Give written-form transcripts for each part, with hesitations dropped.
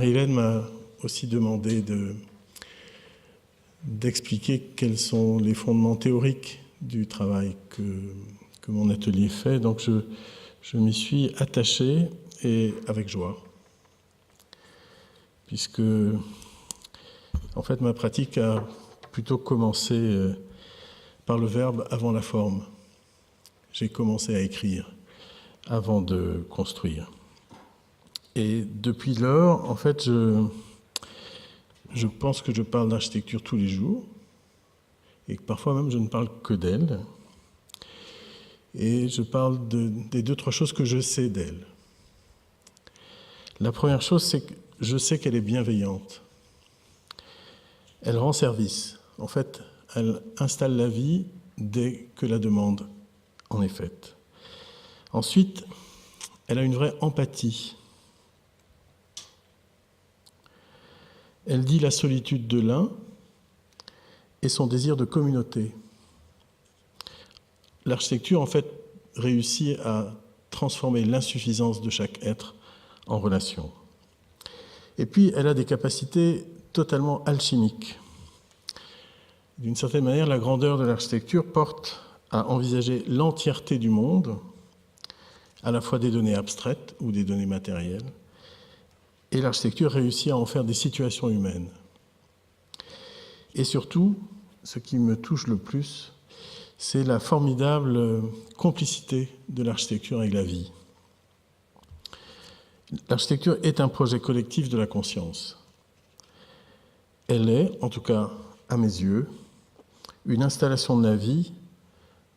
Marie-Hélène m'a aussi demandé d'expliquer quels sont les fondements théoriques du travail que mon atelier fait. Donc je m'y suis attaché, et avec joie, puisque en fait ma pratique a plutôt commencé par le verbe avant la forme. J'ai commencé à écrire avant de construire. Et depuis lors, en fait, je pense que je parle d'architecture tous les jours, et que parfois même je ne parle que d'elle. Et je parle des deux, trois choses que je sais d'elle. La première chose, c'est que je sais qu'elle est bienveillante. Elle rend service. En fait, elle installe la vie dès que la demande en est faite. Ensuite, elle a une vraie empathie. Elle dit la solitude de l'un et son désir de communauté. L'architecture, en fait, réussit à transformer l'insuffisance de chaque être en relation. Et puis, elle a des capacités totalement alchimiques. D'une certaine manière, la grandeur de l'architecture porte à envisager l'entièreté du monde, à la fois des données abstraites ou des données matérielles, et l'architecture réussit à en faire des situations humaines. Et surtout, ce qui me touche le plus, c'est la formidable complicité de l'architecture avec la vie. L'architecture est un projet collectif de la conscience. Elle est, en tout cas à mes yeux, une installation de la vie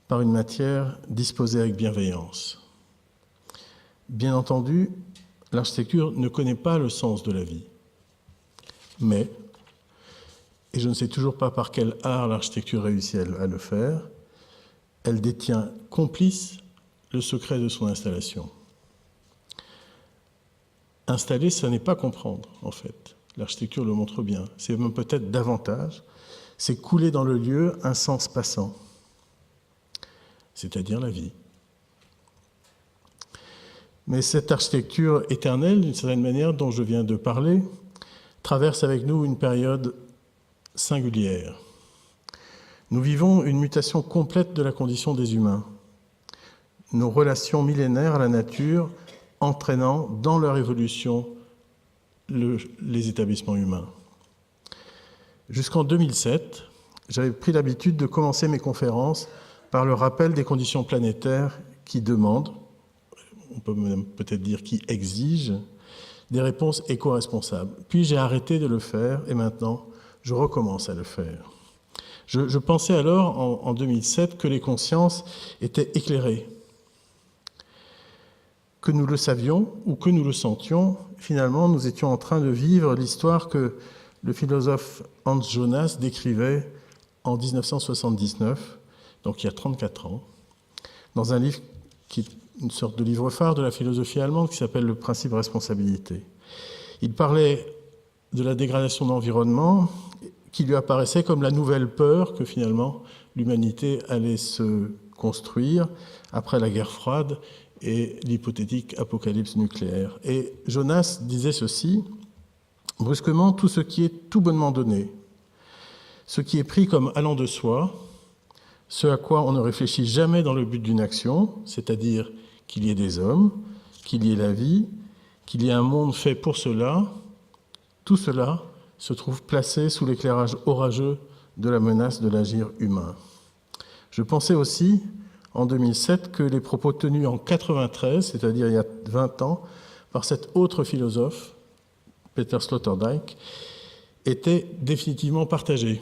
par une matière disposée avec bienveillance. Bien entendu, l'architecture ne connaît pas le sens de la vie. Mais, et je ne sais toujours pas par quel art l'architecture réussit à le faire, elle détient complice le secret de son installation. Installer, ça n'est pas comprendre, en fait. L'architecture le montre bien. C'est même peut-être davantage. C'est couler dans le lieu un sens passant, c'est-à-dire la vie. Mais cette architecture éternelle, d'une certaine manière, dont je viens de parler, traverse avec nous une période singulière. Nous vivons une mutation complète de la condition des humains. Nos relations millénaires à la nature entraînant dans leur évolution les établissements humains. Jusqu'en 2007, j'avais pris l'habitude de commencer mes conférences par le rappel des conditions planétaires qui demandent, on peut même peut-être dire qui exigent, des réponses éco-responsables. Puis j'ai arrêté de le faire et maintenant je recommence à le faire. Je pensais alors, en 2007, que les consciences étaient éclairées. Que nous le savions ou que nous le sentions, finalement, nous étions en train de vivre l'histoire que le philosophe Hans Jonas décrivait en 1979, donc il y a 34 ans, dans un livre qui est une sorte de livre phare de la philosophie allemande qui s'appelle « Le principe de responsabilité ». Il parlait de la dégradation de l'environnement qui lui apparaissait comme la nouvelle peur que finalement l'humanité allait se construire après la guerre froide et l'hypothétique apocalypse nucléaire. Et Jonas disait ceci: brusquement, tout ce qui est tout bonnement donné, ce qui est pris comme allant de soi, ce à quoi on ne réfléchit jamais dans le but d'une action, c'est-à-dire qu'il y ait des hommes, qu'il y ait la vie, qu'il y ait un monde fait pour cela, tout cela se trouve placé sous l'éclairage orageux de la menace de l'agir humain. Je pensais aussi, en 2007, que les propos tenus en 1993, c'est-à-dire il y a 20 ans, par cet autre philosophe, Peter Sloterdijk, étaient définitivement partagés.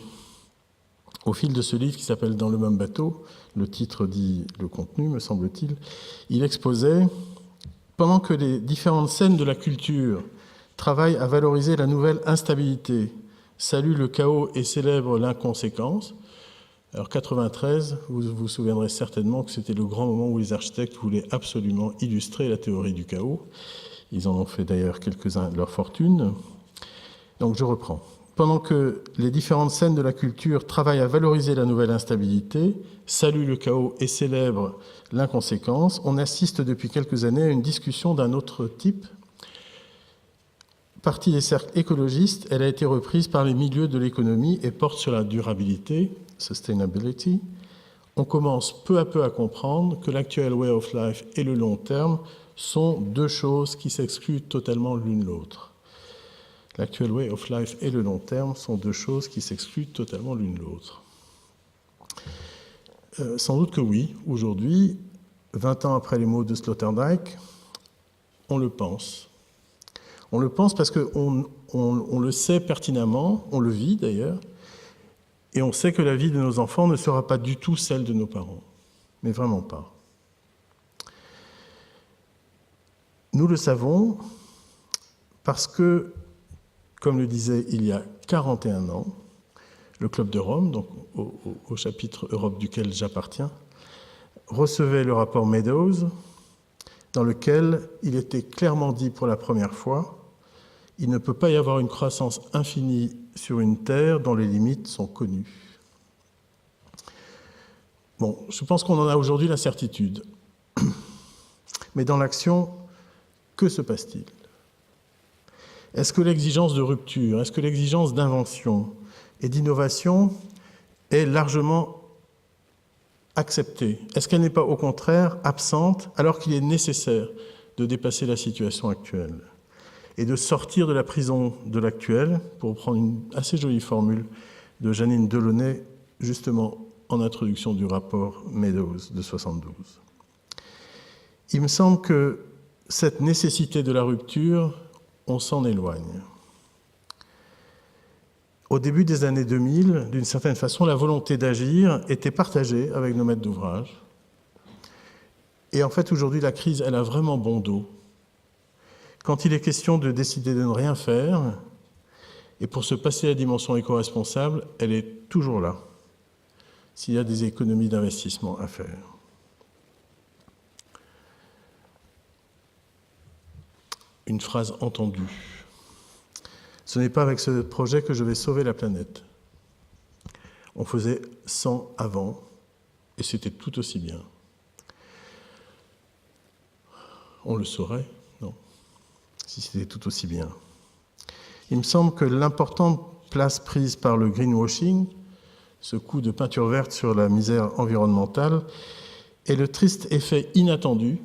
Au fil de ce livre qui s'appelle « Dans le même bateau », le titre dit le contenu, me semble-t-il, il exposait « Pendant que les différentes scènes de la culture travaillent à valoriser la nouvelle instabilité, saluent le chaos et célèbrent l'inconséquence », alors 93, vous vous souviendrez certainement que c'était le grand moment où les architectes voulaient absolument illustrer la théorie du chaos. Ils en ont fait d'ailleurs quelques-uns de leur fortune. Donc je reprends. Pendant que les différentes scènes de la culture travaillent à valoriser la nouvelle instabilité, saluent le chaos et célèbrent l'inconséquence, on assiste depuis quelques années à une discussion d'un autre type, partie des cercles écologistes, elle a été reprise par les milieux de l'économie et porte sur la durabilité, sustainability. On commence peu à peu à comprendre que l'actuel way of life et le long terme sont deux choses qui s'excluent totalement l'une l'autre. L'actuel way of life et le long terme sont deux choses qui s'excluent totalement l'une l'autre. Sans doute que oui, aujourd'hui, 20 ans après les mots de Sloterdijk, on le pense. On le pense parce qu'on le sait pertinemment, on le vit d'ailleurs, et on sait que la vie de nos enfants ne sera pas du tout celle de nos parents, mais vraiment pas. Nous le savons parce que, comme le disait il y a 41 ans, le Club de Rome, donc au chapitre Europe duquel j'appartiens, recevait le rapport Meadows, dans lequel il était clairement dit pour la première fois « Il ne peut pas y avoir une croissance infinie sur une terre dont les limites sont connues. » Bon, je pense qu'on en a aujourd'hui la certitude. Mais dans l'action, que se passe-t-il? Est-ce que l'exigence de rupture, est-ce que l'exigence d'invention et d'innovation est largement acceptée? Est-ce qu'elle n'est pas au contraire absente alors qu'il est nécessaire de dépasser la situation actuelle et de sortir de la prison de l'actuel, pour prendre une assez jolie formule de Janine Delaunay, justement en introduction du rapport Meadows de 72. Il me semble que cette nécessité de la rupture, on s'en éloigne. Au début des années 2000, d'une certaine façon, la volonté d'agir était partagée avec nos maîtres d'ouvrage. Et en fait, aujourd'hui, la crise, elle a vraiment bon dos. Quand il est question de décider de ne rien faire, et pour se passer à la dimension éco-responsable, elle est toujours là, s'il y a des économies d'investissement à faire. Une phrase entendue. Ce n'est pas avec ce projet que je vais sauver la planète. On faisait 100 avant, et c'était tout aussi bien. On le saurait, non, si c'était tout aussi bien. Il me semble que l'importante place prise par le greenwashing, ce coup de peinture verte sur la misère environnementale, est le triste effet inattendu,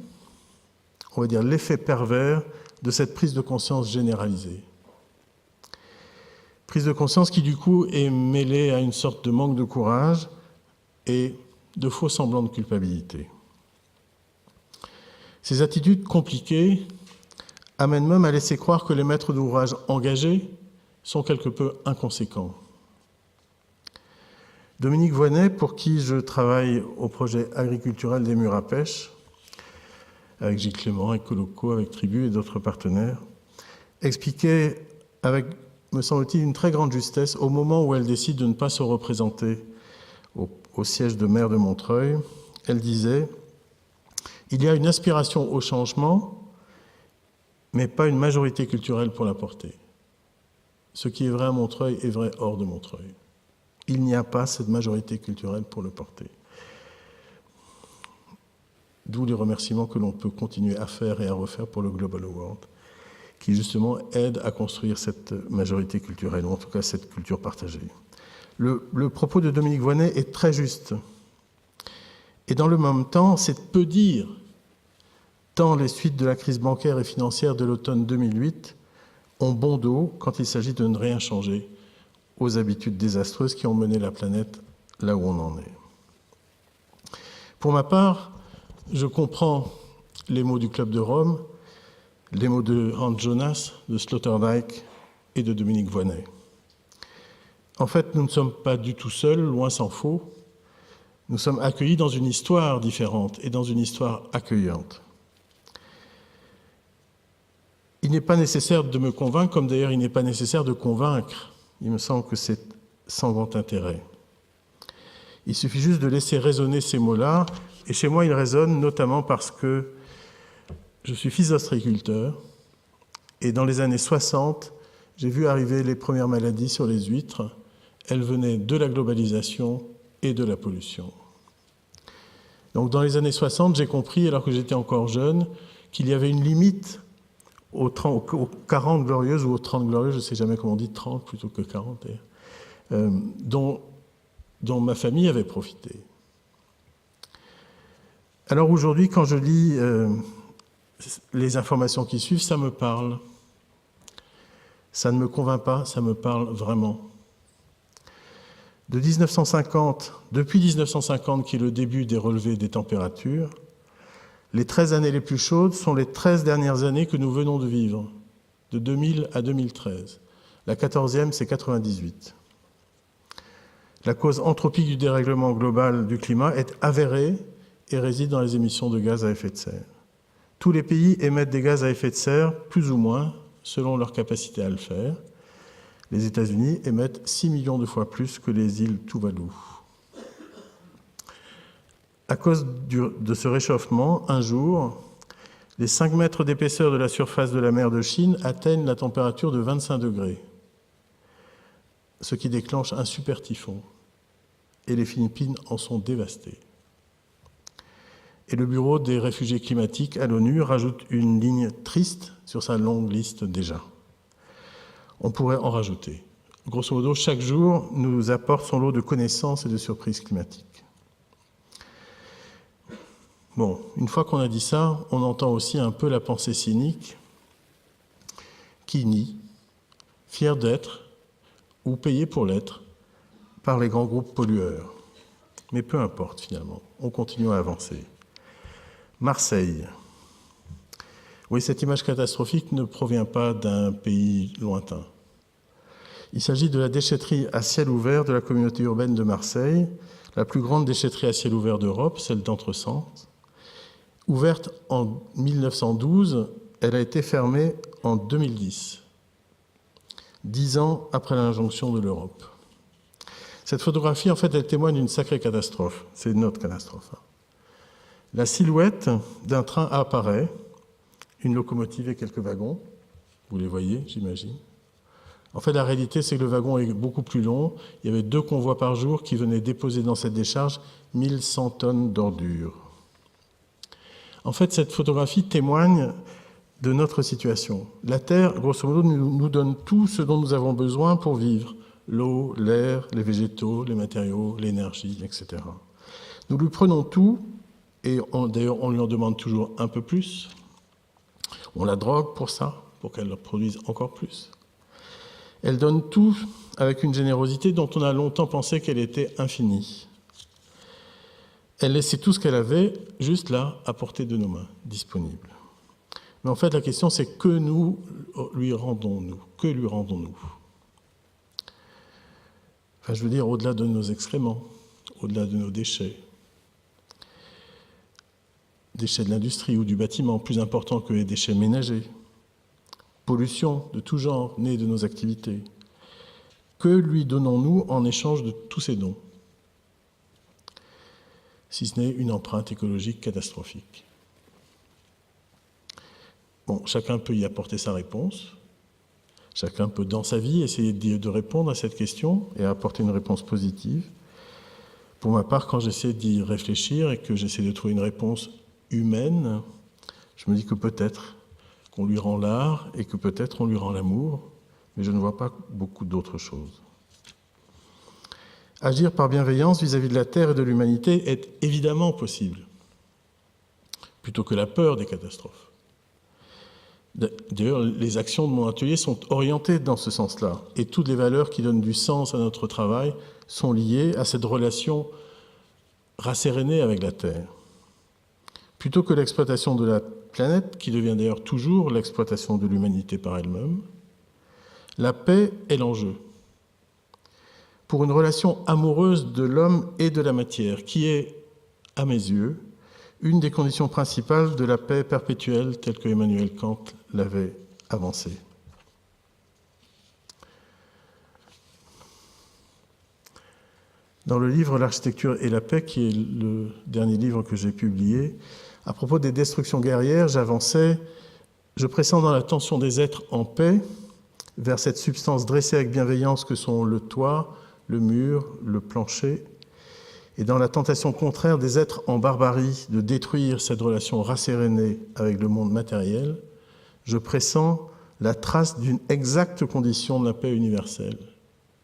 on va dire l'effet pervers de cette prise de conscience généralisée. Prise de conscience qui, du coup, est mêlée à une sorte de manque de courage et de faux semblants de culpabilité. Ces attitudes compliquées amènent même à laisser croire que les maîtres d'ouvrage engagés sont quelque peu inconséquents. Dominique Voynet, pour qui je travaille au projet agriculturel des murs à pêche, avec Gilles Clément, avec Coloco, avec Tribu et d'autres partenaires, expliquait avec, me semble-t-il, une très grande justesse, au moment où elle décide de ne pas se représenter au siège de maire de Montreuil, elle disait « Il y a une aspiration au changement, mais pas une majorité culturelle pour la porter. Ce qui est vrai à Montreuil est vrai hors de Montreuil. Il n'y a pas cette majorité culturelle pour le porter. » D'où les remerciements que l'on peut continuer à faire et à refaire pour le Global Award, qui justement aide à construire cette majorité culturelle, ou en tout cas cette culture partagée. Le propos de Dominique Voynet est très juste. Et dans le même temps, c'est peu dire, tant les suites de la crise bancaire et financière de l'automne 2008 ont bon dos quand il s'agit de ne rien changer aux habitudes désastreuses qui ont mené la planète là où on en est. Pour ma part, je comprends les mots du Club de Rome, les mots de Hans Jonas, de Sloterdijk et de Dominique Voynet. En fait, nous ne sommes pas du tout seuls, loin s'en faut. Nous sommes accueillis dans une histoire différente et dans une histoire accueillante. Il n'est pas nécessaire de me convaincre, comme d'ailleurs il n'est pas nécessaire de convaincre. Il me semble que c'est sans grand intérêt. Il suffit juste de laisser résonner ces mots-là, et chez moi ils résonnent notamment parce que je suis fils d'ostréiculteur, et dans les années 60, j'ai vu arriver les premières maladies sur les huîtres. Elles venaient de la globalisation et de la pollution. Donc dans les années 60, j'ai compris, alors que j'étais encore jeune, qu'il y avait une limite aux 40 glorieuses ou aux 30 glorieuses, je ne sais jamais comment on dit 30 plutôt que 40, dont ma famille avait profité. Alors aujourd'hui, quand je lis les informations qui suivent, ça me parle. Ça ne me convainc pas, ça me parle vraiment. Depuis 1950, qui est le début des relevés des températures, les 13 années les plus chaudes sont les 13 dernières années que nous venons de vivre, de 2000 à 2013. La 14e, c'est 98. La cause anthropique du dérèglement global du climat est avérée et réside dans les émissions de gaz à effet de serre. Tous les pays émettent des gaz à effet de serre, plus ou moins, selon leur capacité à le faire. Les États-Unis émettent 6 millions de fois plus que les îles Tuvalu. À cause de ce réchauffement, un jour, les 5 mètres d'épaisseur de la surface de la mer de Chine atteignent la température de 25 degrés, ce qui déclenche un super typhon. Et les Philippines en sont dévastées. Et le Bureau des réfugiés climatiques à l'ONU rajoute une ligne triste sur sa longue liste déjà. On pourrait en rajouter. Grosso modo, chaque jour nous apporte son lot de connaissances et de surprises climatiques. Bon, une fois qu'on a dit ça, on entend aussi un peu la pensée cynique qui nie, fier d'être, ou payé pour l'être, par les grands groupes pollueurs. Mais peu importe finalement, on continue à avancer. Marseille. Oui, cette image catastrophique ne provient pas d'un pays lointain. Il s'agit de la déchetterie à ciel ouvert de la communauté urbaine de Marseille, la plus grande déchetterie à ciel ouvert d'Europe, celle d'Entrecentre. Ouverte en 1912, elle a été fermée en 2010, 10 ans après l'injonction de l'Europe. Cette photographie, en fait, elle témoigne d'une sacrée catastrophe. C'est notre catastrophe. La silhouette d'un train apparaît, une locomotive et quelques wagons. Vous les voyez, j'imagine. En fait, la réalité, c'est que le wagon est beaucoup plus long. Il y avait 2 convois par jour qui venaient déposer dans cette décharge 1100 tonnes d'ordures. En fait, cette photographie témoigne de notre situation. La Terre, grosso modo, nous donne tout ce dont nous avons besoin pour vivre. L'eau, l'air, les végétaux, les matériaux, l'énergie, etc. Nous lui prenons tout, et d'ailleurs on lui en demande toujours un peu plus. On la drogue pour ça, pour qu'elle produise encore plus. Elle donne tout avec une générosité dont on a longtemps pensé qu'elle était infinie. Elle laissait tout ce qu'elle avait juste là, à portée de nos mains, disponible. Mais en fait, la question, c'est que nous lui rendons-nous ? Que lui rendons-nous ? Enfin, je veux dire, au-delà de nos excréments, au-delà de nos déchets de l'industrie ou du bâtiment, plus importants que les déchets ménagers, pollution de tout genre née de nos activités. Que lui donnons-nous en échange de tous ces dons ? Si ce n'est une empreinte écologique catastrophique. Bon, chacun peut y apporter sa réponse. Chacun peut, dans sa vie, essayer de répondre à cette question et apporter une réponse positive. Pour ma part, quand j'essaie d'y réfléchir et que j'essaie de trouver une réponse humaine, je me dis que peut-être qu'on lui rend l'art et que peut-être on lui rend l'amour, mais je ne vois pas beaucoup d'autres choses. Agir par bienveillance vis-à-vis de la Terre et de l'humanité est évidemment possible, plutôt que la peur des catastrophes. D'ailleurs, les actions de mon atelier sont orientées dans ce sens-là, et toutes les valeurs qui donnent du sens à notre travail sont liées à cette relation rassérénée avec la Terre. Plutôt que l'exploitation de la planète, qui devient d'ailleurs toujours l'exploitation de l'humanité par elle-même, la paix est l'enjeu. Pour une relation amoureuse de l'homme et de la matière, qui est, à mes yeux, une des conditions principales de la paix perpétuelle telle que Emmanuel Kant l'avait avancée. Dans le livre « L'architecture et la paix », qui est le dernier livre que j'ai publié, à propos des destructions guerrières, j'avançais « Je pressens dans la tension des êtres en paix vers cette substance dressée avec bienveillance que sont le toit, le mur, le plancher, et dans la tentation contraire des êtres en barbarie de détruire cette relation rassérénée avec le monde matériel, je pressens la trace d'une exacte condition de la paix universelle,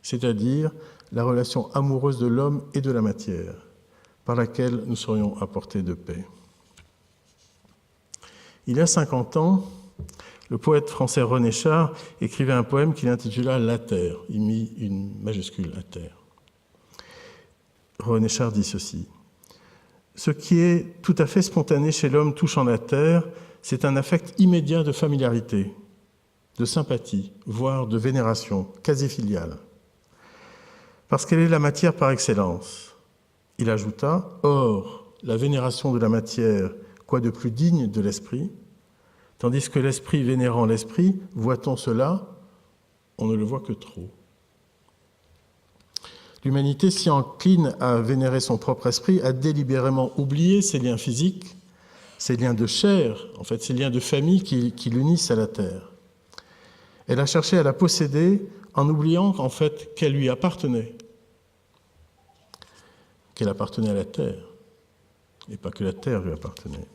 c'est-à-dire la relation amoureuse de l'homme et de la matière, par laquelle nous serions à portée de paix. Il y a 50 ans, le poète français René Char écrivait un poème qu'il intitula « La Terre ». Il mit une majuscule « La Terre ». René Char dit ceci. « Ce qui est tout à fait spontané chez l'homme touchant la Terre, c'est un affect immédiat de familiarité, de sympathie, voire de vénération, quasi filiale. Parce qu'elle est la matière par excellence. » Il ajouta « Or, la vénération de la matière, quoi de plus digne de l'esprit ? Tandis que l'esprit vénérant l'esprit, voit-on cela ? On ne le voit que trop. » L'humanité, si encline à vénérer son propre esprit, a délibérément oublié ses liens physiques, ses liens de chair, en fait, ses liens de famille qui l'unissent à la terre. Elle a cherché à la posséder en oubliant qu'en fait, qu'elle lui appartenait, qu'elle appartenait à la terre, et pas que la terre lui appartenait.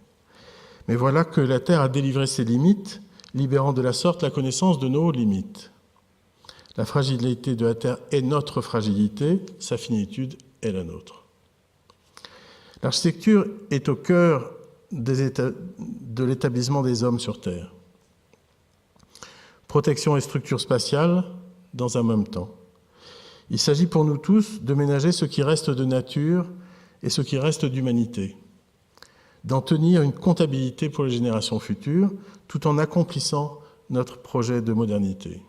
Mais voilà que la terre a délivré ses limites, libérant de la sorte la connaissance de nos limites. La fragilité de la terre est notre fragilité, sa finitude est la nôtre. L'architecture est au cœur de l'établissement des hommes sur Terre. Protection et structure spatiale dans un même temps. Il s'agit pour nous tous de ménager ce qui reste de nature et ce qui reste d'humanité, d'en tenir une comptabilité pour les générations futures, tout en accomplissant notre projet de modernité.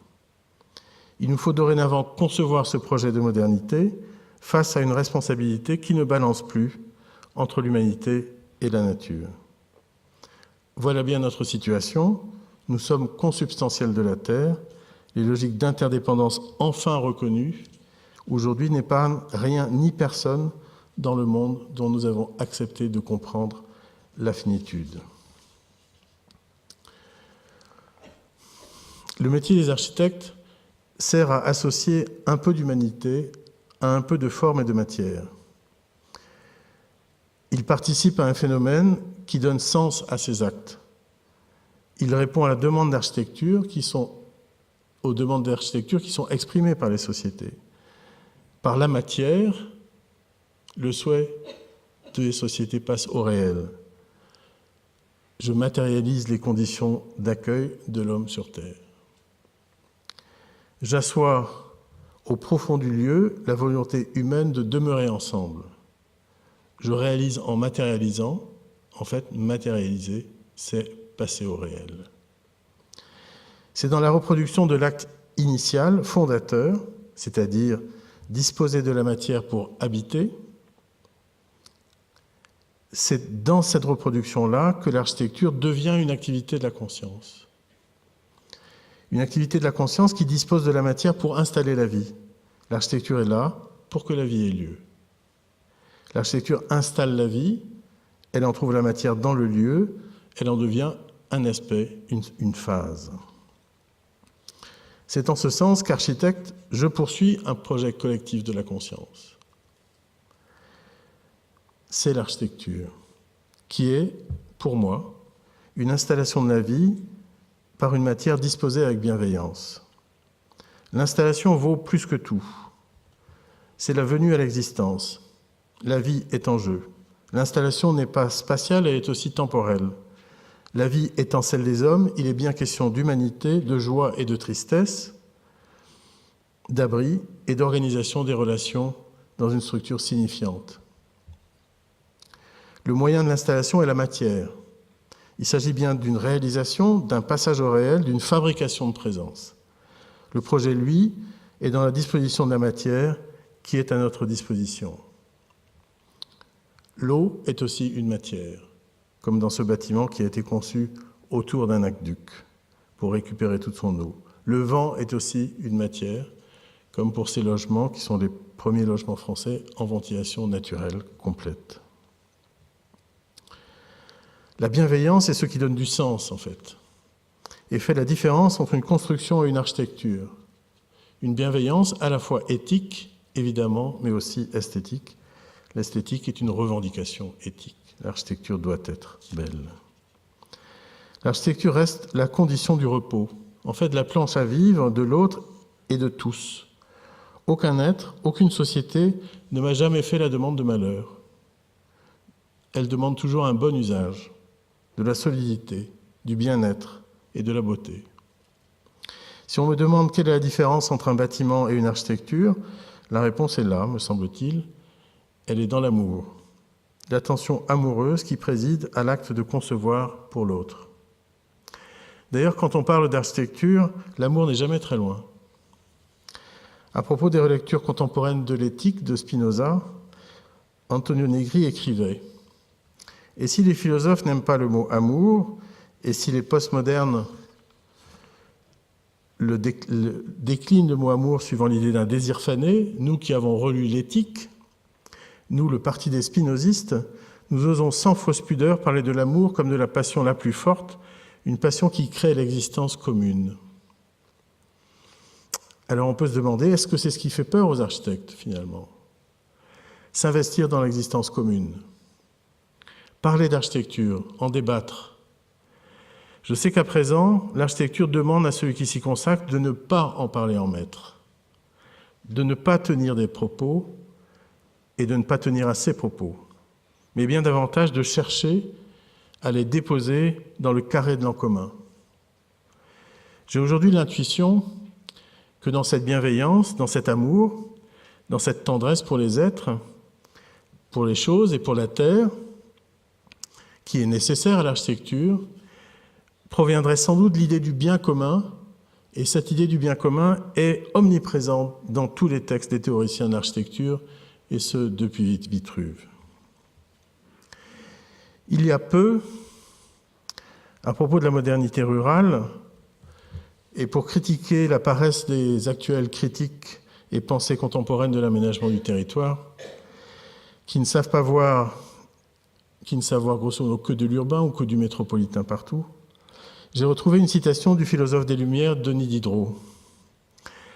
Il nous faut dorénavant concevoir ce projet de modernité face à une responsabilité qui ne balance plus entre l'humanité et la nature. Voilà bien notre situation. Nous sommes consubstantiels de la Terre. Les logiques d'interdépendance enfin reconnues aujourd'hui n'épargnent rien ni personne dans le monde dont nous avons accepté de comprendre la finitude. Le métier des architectes sert à associer un peu d'humanité à un peu de forme et de matière. Il participe à un phénomène qui donne sens à ses actes. Il répond à la demande d'architecture aux demandes d'architecture qui sont exprimées par les sociétés. Par la matière, le souhait des sociétés passe au réel. Je matérialise les conditions d'accueil de l'homme sur Terre. J'assois au profond du lieu la volonté humaine de demeurer ensemble. Je réalise en matérialisant. En fait, matérialiser, c'est passer au réel. C'est dans la reproduction de l'acte initial, fondateur, c'est-à-dire disposer de la matière pour habiter, c'est dans cette reproduction-là que l'architecture devient une activité de la conscience. Une activité de la conscience qui dispose de la matière pour installer la vie. L'architecture est là pour que la vie ait lieu. L'architecture installe la vie, elle en trouve la matière dans le lieu, elle en devient un aspect, une phase. C'est en ce sens qu'architecte, je poursuis un projet collectif de la conscience. C'est l'architecture, qui est, pour moi, une installation de la vie par une matière disposée avec bienveillance. L'installation vaut plus que tout. C'est la venue à l'existence. La vie est en jeu. L'installation n'est pas spatiale, elle est aussi temporelle. La vie étant celle des hommes, il est bien question d'humanité, de joie et de tristesse, d'abri et d'organisation des relations dans une structure signifiante. Le moyen de l'installation est la matière. Il s'agit bien d'une réalisation, d'un passage au réel, d'une fabrication de présence. Le projet, lui, est dans la disposition de la matière qui est à notre disposition. L'eau est aussi une matière, comme dans ce bâtiment qui a été conçu autour d'un aqueduc pour récupérer toute son eau. Le vent est aussi une matière, comme pour ces logements qui sont les premiers logements français en ventilation naturelle complète. La bienveillance est ce qui donne du sens, en fait, et fait la différence entre une construction et une architecture. Une bienveillance à la fois éthique, évidemment, mais aussi esthétique. L'esthétique est une revendication éthique. L'architecture doit être belle. L'architecture reste la condition du repos, en fait la planche à vivre de l'autre et de tous. Aucun être, aucune société ne m'a jamais fait la demande de malheur. Elle demande toujours un bon usage, de la solidité, du bien-être et de la beauté. Si on me demande quelle est la différence entre un bâtiment et une architecture, la réponse est là, me semble-t-il. Elle est dans l'amour, l'attention amoureuse qui préside à l'acte de concevoir pour l'autre. D'ailleurs, quand on parle d'architecture, l'amour n'est jamais très loin. À propos des relectures contemporaines de l'éthique de Spinoza, Antonio Negri écrivait « Et si les philosophes n'aiment pas le mot amour, et si les postmodernes déclinent le mot amour suivant l'idée d'un désir fané, nous qui avons relu l'éthique, nous, le parti des spinozistes, nous osons sans fausse pudeur parler de l'amour comme de la passion la plus forte, une passion qui crée l'existence commune. » Alors on peut se demander, est-ce que c'est ce qui fait peur aux architectes, finalement? S'investir dans l'existence commune. Parler d'architecture, en débattre. Je sais qu'à présent, l'architecture demande à celui qui s'y consacre de ne pas en parler en maître, de ne pas tenir des propos et de ne pas tenir à ses propos, mais bien davantage de chercher à les déposer dans le carré de l'en commun. J'ai aujourd'hui l'intuition que dans cette bienveillance, dans cet amour, dans cette tendresse pour les êtres, pour les choses et pour la terre, qui est nécessaire à l'architecture, proviendrait sans doute l'idée du bien commun, et cette idée du bien commun est omniprésente dans tous les textes des théoriciens de l'architecture, et ce depuis Vitruve. Il y a peu, à propos de la modernité rurale, et pour critiquer la paresse des actuelles critiques et pensées contemporaines de l'aménagement du territoire, qui ne savent voir grosso modo que de l'urbain ou que du métropolitain partout, j'ai retrouvé une citation du philosophe des Lumières, Denis Diderot.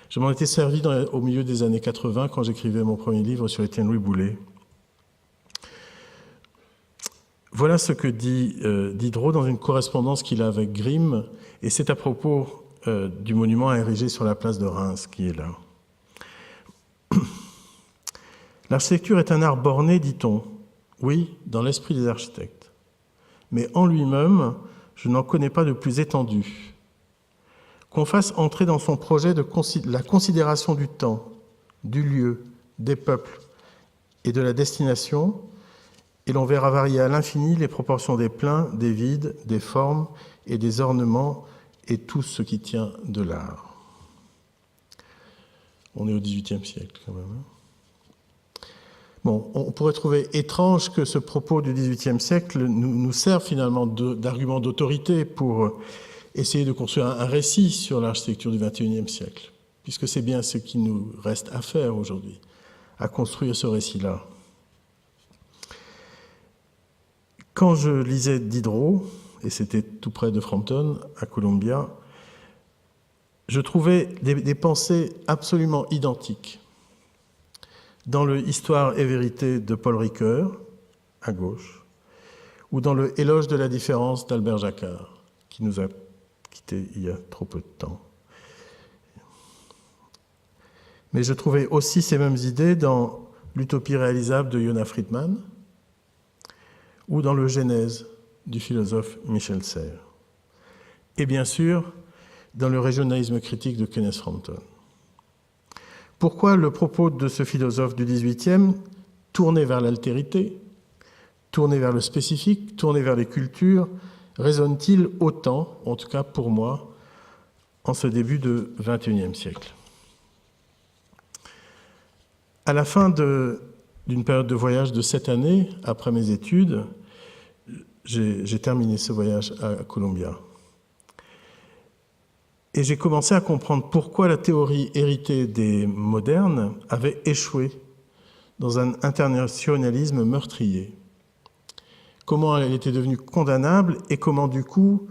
Je m'en étais servi au milieu des années 80 quand j'écrivais mon premier livre sur Étienne-Louis Boullée. Voilà ce que dit Diderot dans une correspondance qu'il a avec Grimm, et c'est à propos du monument érigé sur la place de Reims qui est là. L'architecture est un art borné, dit-on, oui, dans l'esprit des architectes. Mais en lui-même, je n'en connais pas de plus étendu. Qu'on fasse entrer dans son projet la considération du temps, du lieu, des peuples et de la destination, et l'on verra varier à l'infini les proportions des pleins, des vides, des formes et des ornements et tout ce qui tient de l'art. On est au XVIIIe siècle quand même. Bon, on pourrait trouver étrange que ce propos du XVIIIe siècle nous serve finalement d'argument d'autorité pour essayer de construire un récit sur l'architecture du XXIe siècle, puisque c'est bien ce qui nous reste à faire aujourd'hui, à construire ce récit-là. Quand je lisais Diderot, et c'était tout près de Frampton, à Columbia, je trouvais des pensées absolument identiques. Dans le Histoire et vérité de Paul Ricoeur, à gauche, ou dans le Éloge de la différence d'Albert Jacquard, qui nous a quittés il y a trop peu de temps. Mais je trouvais aussi ces mêmes idées dans l'Utopie réalisable de Yona Friedman, ou dans le Genèse du philosophe Michel Serres. Et bien sûr, dans le régionalisme critique de Kenneth Frampton. Pourquoi le propos de ce philosophe du XVIIIe, tourné vers l'altérité, tourné vers le spécifique, tourné vers les cultures, résonne-t-il autant, en tout cas pour moi, en ce début de XXIe siècle? À la fin d'une période de voyage de 7 années, après mes études, j'ai terminé ce voyage à Columbia. Et j'ai commencé à comprendre pourquoi la théorie héritée des modernes avait échoué dans un internationalisme meurtrier. Comment elle était devenue condamnable et comment, du coup,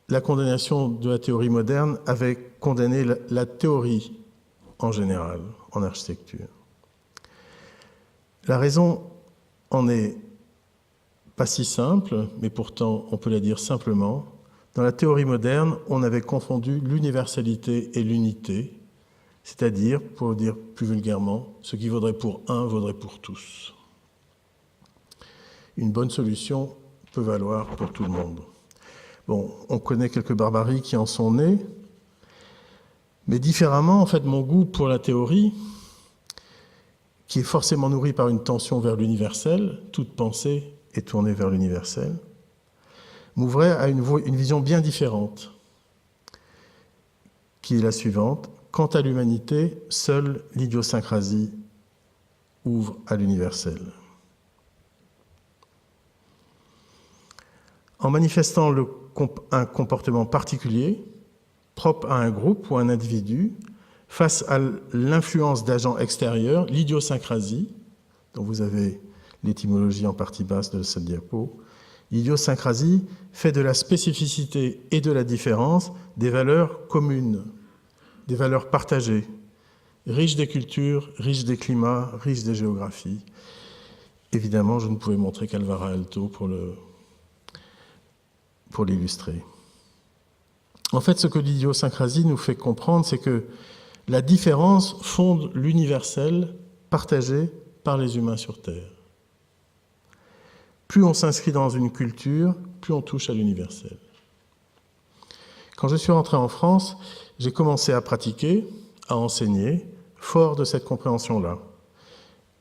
la condamnation de la théorie moderne avait condamné la théorie en général, en architecture. La raison en est pas si simple, mais pourtant on peut la dire simplement. Dans la théorie moderne, on avait confondu l'universalité et l'unité, c'est-à-dire, pour dire plus vulgairement, ce qui vaudrait pour un vaudrait pour tous. Une bonne solution peut valoir pour tout le monde. Bon, on connaît quelques barbaries qui en sont nées, mais différemment, en fait, mon goût pour la théorie, qui est forcément nourri par une tension vers l'universel, toute pensée est tournée vers l'universel, m'ouvrait à une vision bien différente, qui est la suivante. Quant à l'humanité, seule l'idiosyncrasie ouvre à l'universel. En manifestant un comportement particulier, propre à un groupe ou à un individu, face à l'influence d'agents extérieurs, l'idiosyncrasie, dont vous avez l'étymologie en partie basse de cette diapo, l'idiosyncrasie fait de la spécificité et de la différence des valeurs communes, des valeurs partagées, riches des cultures, riches des climats, riches des géographies. Évidemment, je ne pouvais montrer qu'Alvaro Aalto pour l'illustrer. En fait, ce que l'idiosyncrasie nous fait comprendre, c'est que la différence fonde l'universel partagé par les humains sur Terre. Plus on s'inscrit dans une culture, plus on touche à l'universel. Quand je suis rentré en France, j'ai commencé à pratiquer, à enseigner, fort de cette compréhension-là.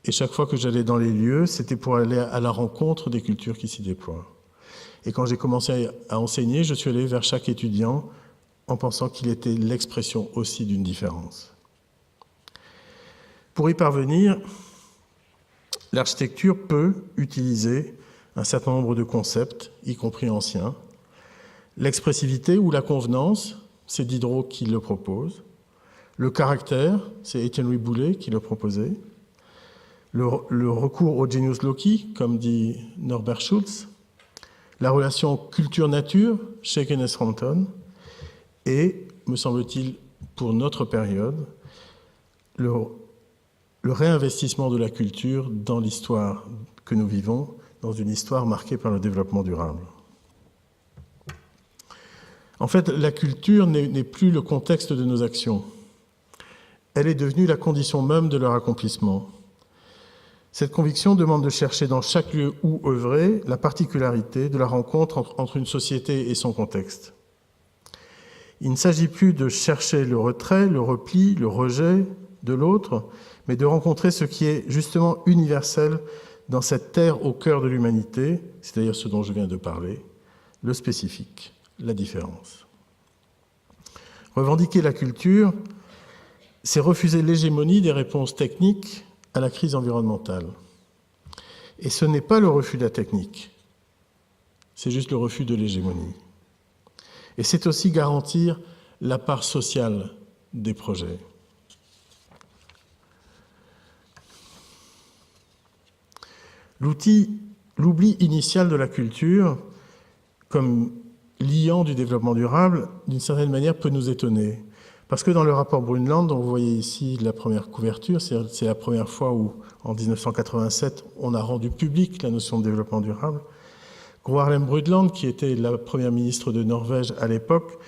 Et chaque fois que j'allais dans les lieux, c'était pour aller à la rencontre des cultures qui s'y déploient. Et quand j'ai commencé à enseigner, je suis allé vers chaque étudiant en pensant qu'il était l'expression aussi d'une différence. Pour y parvenir, l'architecture peut utiliser un certain nombre de concepts, y compris anciens. L'expressivité ou la convenance, c'est Diderot qui le propose. Le caractère, c'est Étienne-Louis Boullée qui le proposait. Le recours au genius loci, comme dit Norbert Schulz. La relation culture-nature chez Kenneth Frampton. Et, me semble-t-il, pour notre période, le réinvestissement de la culture dans l'histoire que nous vivons, dans une histoire marquée par le développement durable. En fait, la culture n'est plus le contexte de nos actions. Elle est devenue la condition même de leur accomplissement. Cette conviction demande de chercher dans chaque lieu où œuvrer la particularité de la rencontre entre une société et son contexte. Il ne s'agit plus de chercher le retrait, le repli, le rejet de l'autre, mais de rencontrer ce qui est justement universel dans cette terre au cœur de l'humanité, c'est-à-dire ce dont je viens de parler, le spécifique, la différence. Revendiquer la culture, c'est refuser l'hégémonie des réponses techniques à la crise environnementale. Et ce n'est pas le refus de la technique, c'est juste le refus de l'hégémonie. Et c'est aussi garantir la part sociale des projets. L'oubli initial de la culture, comme liant du développement durable, d'une certaine manière peut nous étonner. Parce que dans le rapport Brundtland, dont vous voyez ici la première couverture, c'est la première fois où, en 1987, on a rendu publique la notion de développement durable, Gro Harlem Brundtland, qui était la première ministre de Norvège à l'époque,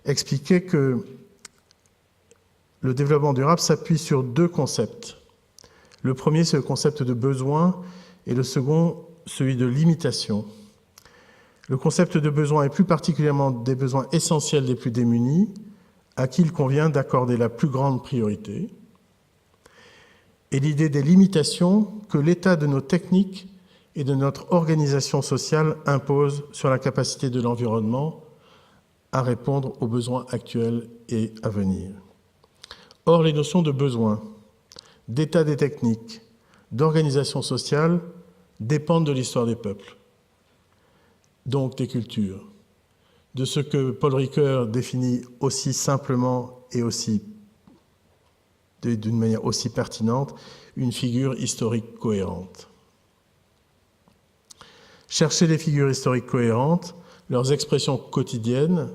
expliquait que le développement durable s'appuie sur deux concepts. Le premier, c'est le concept de besoin, et le second, celui de limitation. Le concept de besoin est plus particulièrement des besoins essentiels des plus démunis, à qui il convient d'accorder la plus grande priorité, et l'idée des limitations que l'état de nos techniques et de notre organisation sociale impose sur la capacité de l'environnement à répondre aux besoins actuels et à venir. Or, les notions de besoin, d'état des techniques, d'organisation sociale dépendent de l'histoire des peuples, donc des cultures, de ce que Paul Ricoeur définit aussi simplement et d'une manière aussi pertinente, une figure historique cohérente. Chercher les figures historiques cohérentes, leurs expressions quotidiennes,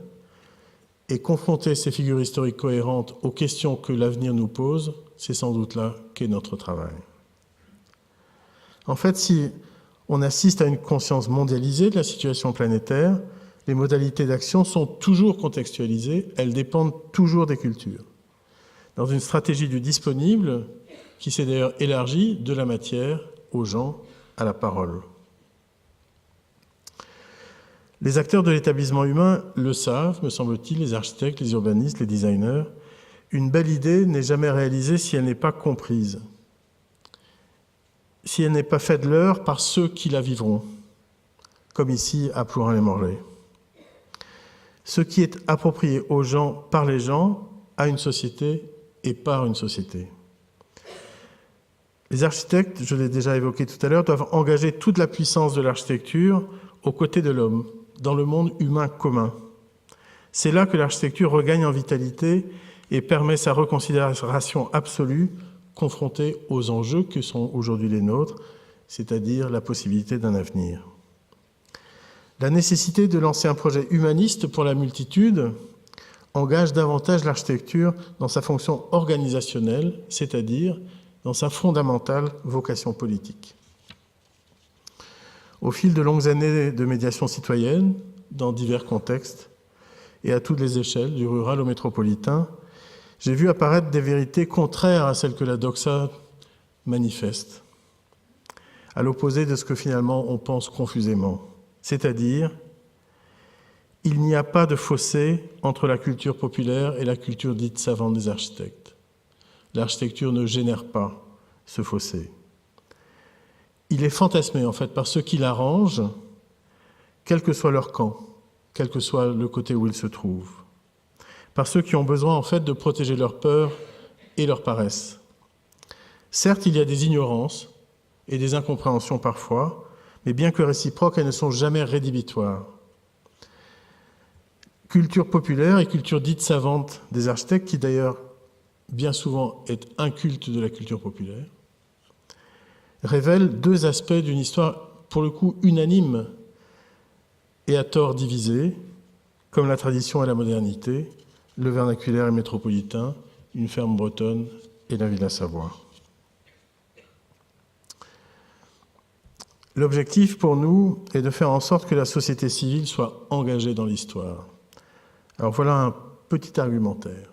et confronter ces figures historiques cohérentes aux questions que l'avenir nous pose, c'est sans doute là qu'est notre travail. En fait, si On assiste à une conscience mondialisée de la situation planétaire. Les modalités d'action sont toujours contextualisées, elles dépendent toujours des cultures. Dans une stratégie du disponible, qui s'est d'ailleurs élargie de la matière aux gens, à la parole. Les acteurs de l'établissement humain le savent, me semble-t-il, les architectes, les urbanistes, les designers. Une belle idée n'est jamais réalisée si elle n'est pas comprise, si elle n'est pas faite leur par ceux qui la vivront, comme ici à Plourin-les-Morlaix. Ce qui est approprié aux gens par les gens, à une société et par une société. Les architectes, je l'ai déjà évoqué tout à l'heure, doivent engager toute la puissance de l'architecture aux côtés de l'homme, dans le monde humain commun. C'est là que l'architecture regagne en vitalité et permet sa reconsidération absolue, confrontée aux enjeux que sont aujourd'hui les nôtres, c'est-à-dire la possibilité d'un avenir. La nécessité de lancer un projet humaniste pour la multitude engage davantage l'architecture dans sa fonction organisationnelle, c'est-à-dire dans sa fondamentale vocation politique. Au fil de longues années de médiation citoyenne, dans divers contextes, et à toutes les échelles, du rural au métropolitain, j'ai vu apparaître des vérités contraires à celles que la doxa manifeste, à l'opposé de ce que finalement on pense confusément, c'est-à-dire il n'y a pas de fossé entre la culture populaire et la culture dite savante des architectes. L'architecture ne génère pas ce fossé. Il est fantasmé, en fait, par ceux qui l'arrangent, quel que soit leur camp, quel que soit le côté où ils se trouvent, par ceux qui ont besoin, en fait, de protéger leur peur et leur paresse. Certes, il y a des ignorances et des incompréhensions parfois, mais bien que réciproques, elles ne sont jamais rédhibitoires. Culture populaire et culture dite savante des architectes, qui d'ailleurs bien souvent est un culte de la culture populaire, révèlent deux aspects d'une histoire pour le coup unanime et à tort divisée, comme la tradition et la modernité, le vernaculaire et métropolitain, une ferme bretonne et la Villa Savoie. L'objectif pour nous est de faire en sorte que la société civile soit engagée dans l'histoire. Alors voilà un petit argumentaire.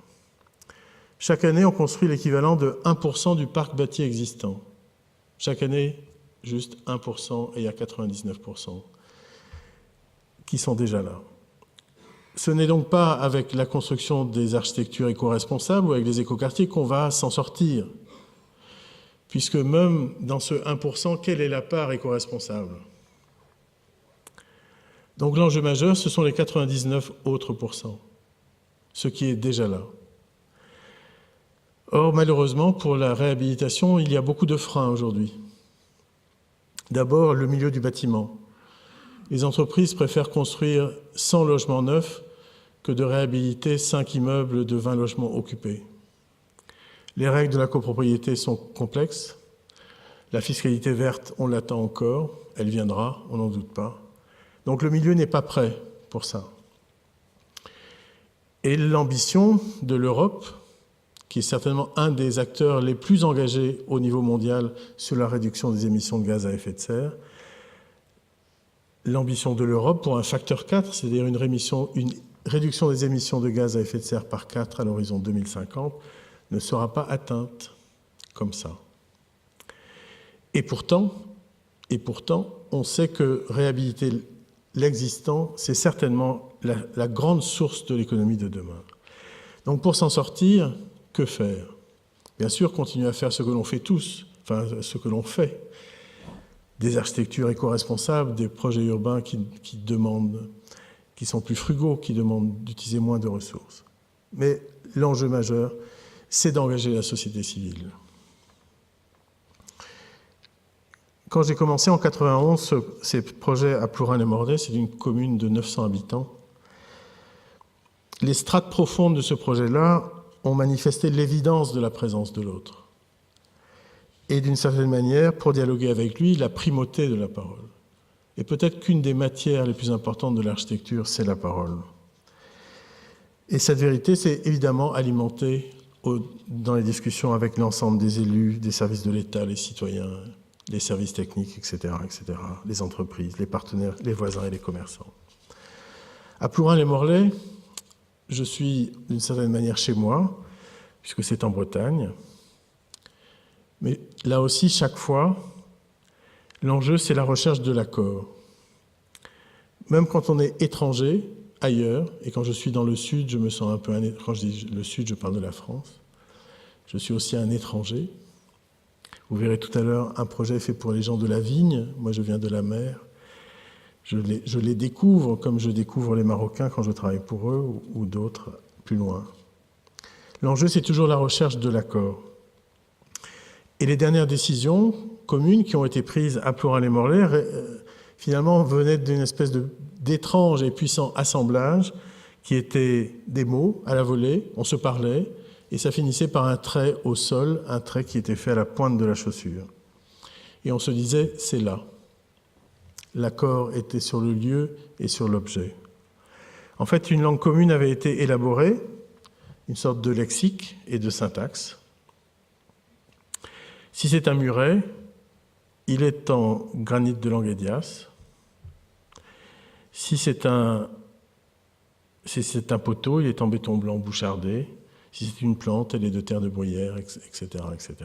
Chaque année, on construit l'équivalent de 1% du parc bâti existant. Chaque année, juste 1%, et il y a 99% qui sont déjà là. Ce n'est donc pas avec la construction des architectures éco-responsables ou avec les écoquartiers qu'on va s'en sortir, puisque même dans ce 1%, quelle est la part éco-responsable ? Donc l'enjeu majeur, ce sont les 99 autres pourcents, ce qui est déjà là. Or, malheureusement, pour la réhabilitation, il y a beaucoup de freins aujourd'hui. D'abord, le milieu du bâtiment. Les entreprises préfèrent construire 100 logements neufs que de réhabiliter 5 immeubles de 20 logements occupés. Les règles de la copropriété sont complexes. La fiscalité verte, on l'attend encore. Elle viendra, on n'en doute pas. Donc le milieu n'est pas prêt pour ça. Et l'ambition de l'Europe, qui est certainement un des acteurs les plus engagés au niveau mondial sur la réduction des émissions de gaz à effet de serre, l'ambition de l'Europe pour un facteur 4, c'est-à-dire une réduction des émissions de gaz à effet de serre par 4 à l'horizon 2050, ne sera pas atteinte comme ça. Et pourtant, on sait que réhabiliter l'existant, c'est certainement la grande source de l'économie de demain. Donc pour s'en sortir, que faire ? Bien sûr, continuer à faire ce que l'on fait tous, enfin ce que l'on fait. Des architectures éco-responsables, des projets urbains qui sont plus frugaux, qui demandent d'utiliser moins de ressources. Mais l'enjeu majeur, c'est d'engager la société civile. Quand j'ai commencé en 91 ces projets à Plourin-les-Morlaix, c'est une commune de 900 habitants, les strates profondes de ce projet-là ont manifesté l'évidence de la présence de l'autre. Et d'une certaine manière, pour dialoguer avec lui, la primauté de la parole. Et peut-être qu'une des matières les plus importantes de l'architecture, c'est la parole. Et cette vérité, c'est évidemment alimentée dans les discussions avec l'ensemble des élus, des services de l'État, les citoyens, les services techniques, etc., les entreprises, les partenaires, les voisins et les commerçants. À Plourin-les-Morlaix, je suis d'une certaine manière chez moi, puisque c'est en Bretagne. Mais là aussi, chaque fois, l'enjeu, c'est la recherche de l'accord. Même quand on est étranger, ailleurs, et quand je suis dans le Sud, je me sens un peu... Quand je dis le Sud, je parle de la France. Je suis aussi un étranger. Vous verrez tout à l'heure un projet fait pour les gens de la vigne. Moi, je viens de la mer. Je les découvre comme je découvre les Marocains quand je travaille pour eux ou d'autres plus loin. L'enjeu, c'est toujours la recherche de l'accord. Et les dernières décisions communes qui ont été prises à Plourin-les-Morlaix, finalement, venaient d'une espèce d'étrange et puissant assemblage qui étaient des mots à la volée, on se parlait, et ça finissait par un trait au sol, un trait qui était fait à la pointe de la chaussure. Et on se disait, c'est là. L'accord était sur le lieu et sur l'objet. En fait, une langue commune avait été élaborée, une sorte de lexique et de syntaxe. Si c'est un muret, il est en granit de Languédias. Si c'est un poteau, il est en béton blanc bouchardé. Si c'est une plante, elle est de terre de bruyère, etc., etc.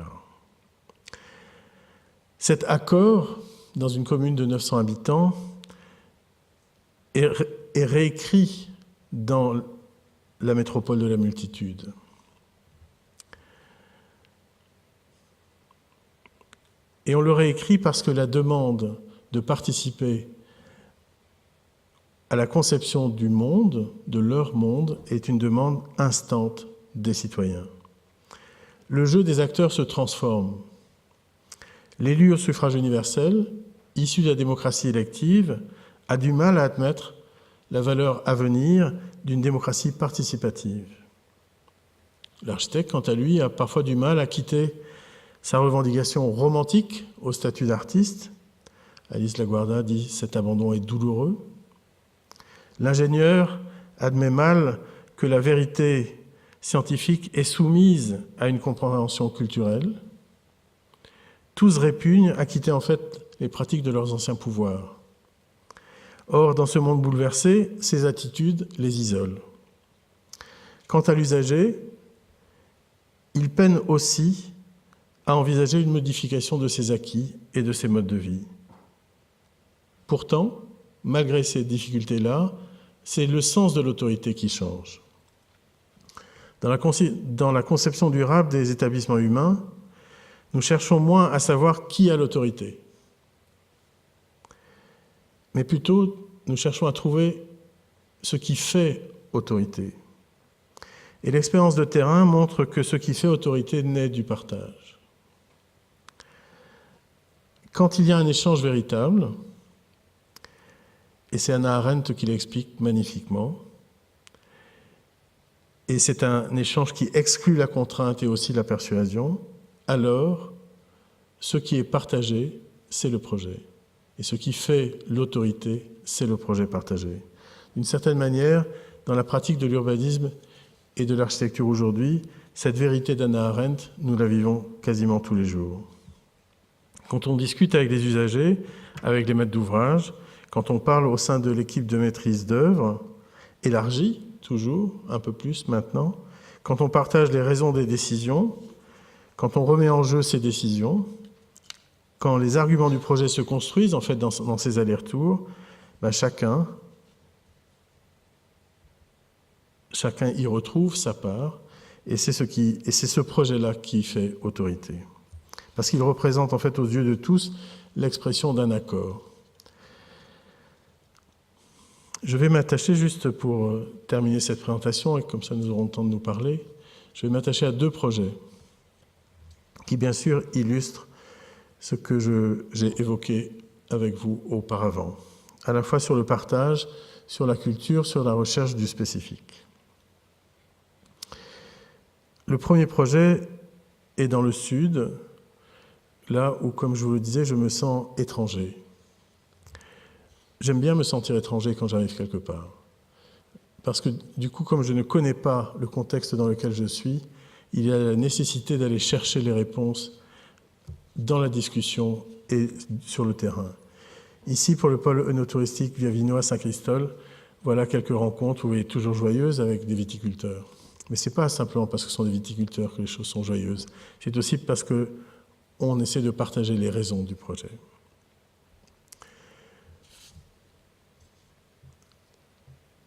Cet accord, dans une commune de 900 habitants, est réécrit dans la métropole de la multitude. Et on le réécrit parce que la demande de participer à la conception du monde, de leur monde, est une demande instante des citoyens. Le jeu des acteurs se transforme. L'élu au suffrage universel, issu de la démocratie élective, a du mal à admettre la valeur à venir d'une démocratie participative. L'architecte, quant à lui, a parfois du mal à quitter sa revendication romantique au statut d'artiste. Alice Laguarda dit « cet abandon est douloureux ». L'ingénieur admet mal que la vérité scientifique est soumise à une compréhension culturelle. Tous répugnent à quitter en fait les pratiques de leurs anciens pouvoirs. Or, dans ce monde bouleversé, ces attitudes les isolent. Quant à l'usager, il peine aussi à envisager une modification de ses acquis et de ses modes de vie. Pourtant, malgré ces difficultés-là, c'est le sens de l'autorité qui change. Dans la conception durable des établissements humains, nous cherchons moins à savoir qui a l'autorité, mais plutôt nous cherchons à trouver ce qui fait autorité. Et l'expérience de terrain montre que ce qui fait autorité naît du partage. Quand il y a un échange véritable, et c'est Hannah Arendt qui l'explique magnifiquement, et c'est un échange qui exclut la contrainte et aussi la persuasion, alors ce qui est partagé, c'est le projet. Et ce qui fait l'autorité, c'est le projet partagé. D'une certaine manière, dans la pratique de l'urbanisme et de l'architecture aujourd'hui, cette vérité d'Hannah Arendt, nous la vivons quasiment tous les jours. Quand on discute avec les usagers, avec les maîtres d'ouvrage, quand on parle au sein de l'équipe de maîtrise d'œuvre, élargie, toujours, un peu plus maintenant, quand on partage les raisons des décisions, quand on remet en jeu ces décisions, quand les arguments du projet se construisent, en fait, dans ces allers-retours, chacun y retrouve sa part, et c'est ce projet-là qui fait autorité. Parce qu'il représente, en fait, aux yeux de tous, l'expression d'un accord. Je vais m'attacher, juste pour terminer cette présentation, et comme ça nous aurons le temps de nous parler, je vais m'attacher à deux projets qui, bien sûr, illustrent ce que j'ai évoqué avec vous auparavant, à la fois sur le partage, sur la culture, sur la recherche du spécifique. Le premier projet est dans le Sud, là où, comme je vous le disais, je me sens étranger. J'aime bien me sentir étranger quand j'arrive quelque part. Parce que, du coup, comme je ne connais pas le contexte dans lequel je suis, il y a la nécessité d'aller chercher les réponses dans la discussion et sur le terrain. Ici, pour le pôle œnotouristique Viavinois Saint-Christol, voilà quelques rencontres, vous voyez, toujours joyeuses avec des viticulteurs. Mais ce n'est pas simplement parce que ce sont des viticulteurs que les choses sont joyeuses, c'est aussi parce qu'on essaie de partager les raisons du projet.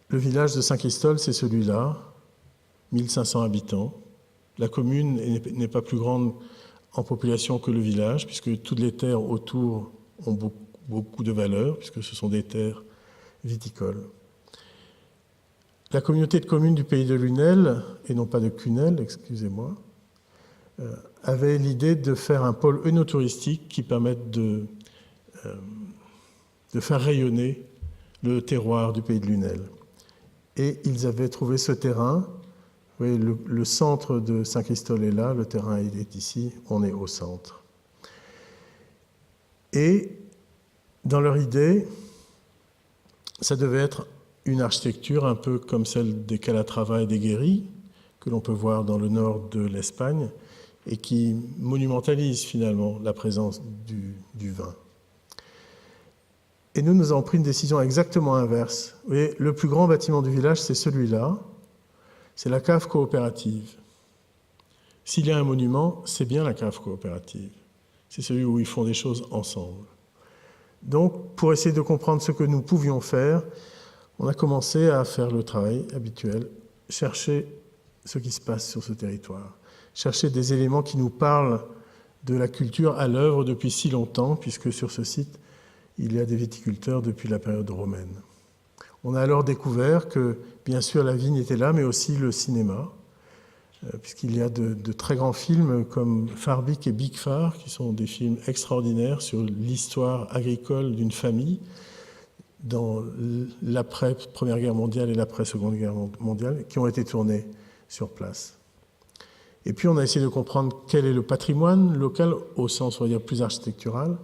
Le village de Saint-Christol, c'est celui-là, 1500 habitants. La commune n'est pas plus grande en population que le village, puisque toutes les terres autour ont beaucoup de valeur, puisque ce sont des terres viticoles. La communauté de communes du pays de Lunel, et non pas de Cunel, excusez-moi, avait l'idée de faire un pôle œnotouristique qui permette de faire rayonner le terroir du pays de Lunel. Et ils avaient trouvé ce terrain. Vous voyez, le centre de Saint-Christol est là, le terrain est ici, on est au centre. Et dans leur idée, ça devait être une architecture un peu comme celle des Calatrava et des Guéry, que l'on peut voir dans le nord de l'Espagne, et qui monumentalise finalement la présence du vin. Et nous avons pris une décision exactement inverse. Vous voyez, le plus grand bâtiment du village, c'est celui-là, c'est la cave coopérative. S'il y a un monument, c'est bien la cave coopérative. C'est celui où ils font des choses ensemble. Donc, pour essayer de comprendre ce que nous pouvions faire, on a commencé à faire le travail habituel, chercher ce qui se passe sur ce territoire, chercher des éléments qui nous parlent de la culture à l'œuvre depuis si longtemps, puisque sur ce site, il y a des viticulteurs depuis la période romaine. On a alors découvert que, bien sûr, la vigne était là, mais aussi le cinéma, puisqu'il y a de très grands films comme Farbic et Big Far, qui sont des films extraordinaires sur l'histoire agricole d'une famille dans l'après-Première Guerre mondiale et l'après-Seconde Guerre mondiale, qui ont été tournés sur place. Et puis on a essayé de comprendre quel est le patrimoine local, au sens, on va dire, plus architectural,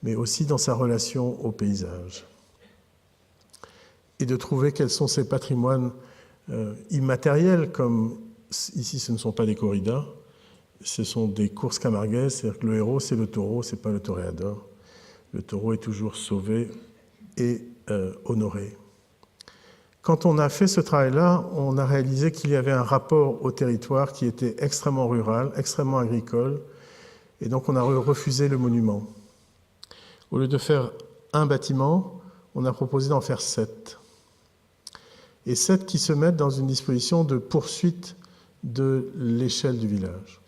mais aussi dans sa relation au paysage. Et de trouver quels sont ces patrimoines immatériels, comme ici ce ne sont pas des corridas, ce sont des courses camarguaises, c'est-à-dire que le héros c'est le taureau, c'est pas le toréador. Le taureau est toujours sauvé et honoré. Quand on a fait ce travail-là, on a réalisé qu'il y avait un rapport au territoire qui était extrêmement rural, extrêmement agricole, et donc on a refusé le monument. Au lieu de faire un bâtiment, on a proposé d'en faire 7. Et 7 qui se mettent dans une disposition de poursuite de l'échelle du village.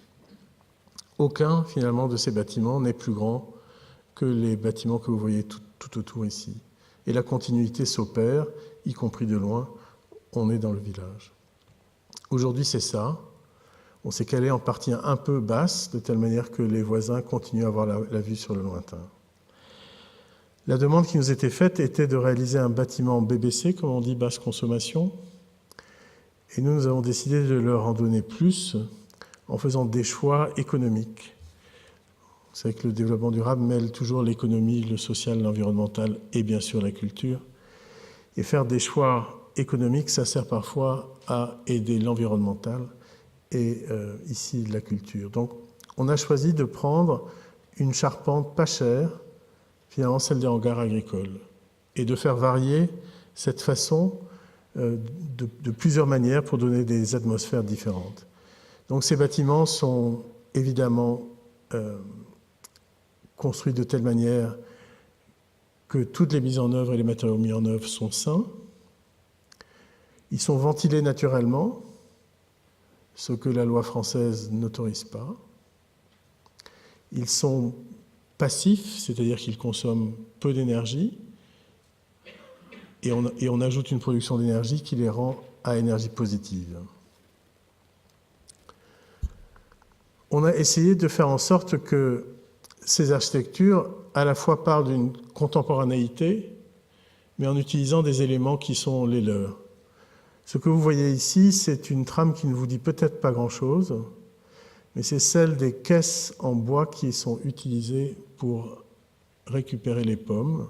Aucun, finalement, de ces bâtiments n'est plus grand que les bâtiments que vous voyez tout autour ici. Et la continuité s'opère, y compris de loin, on est dans le village. Aujourd'hui, c'est ça. On s'est calé en partie un peu basse, de telle manière que les voisins continuent à avoir la vue sur le lointain. La demande qui nous était faite était de réaliser un bâtiment BBC, comme on dit, basse consommation. Et nous avons décidé de leur en donner plus en faisant des choix économiques. Vous savez que le développement durable mêle toujours l'économie, le social, l'environnemental et bien sûr la culture. Et faire des choix économiques, ça sert parfois à aider l'environnemental et ici la culture. Donc on a choisi de prendre une charpente pas chère, finalement celle des hangars agricoles, et de faire varier cette façon de plusieurs manières pour donner des atmosphères différentes. Donc ces bâtiments sont évidemment construits de telle manière que toutes les mises en œuvre et les matériaux mis en œuvre sont sains. Ils sont ventilés naturellement, ce que la loi française n'autorise pas. Ils sont passifs, c'est-à-dire qu'ils consomment peu d'énergie, et on ajoute une production d'énergie qui les rend à énergie positive. On a essayé de faire en sorte que ces architectures à la fois parlent d'une contemporanéité, mais en utilisant des éléments qui sont les leurs. Ce que vous voyez ici, c'est une trame qui ne vous dit peut-être pas grand-chose, mais c'est celle des caisses en bois qui sont utilisées pour récupérer les pommes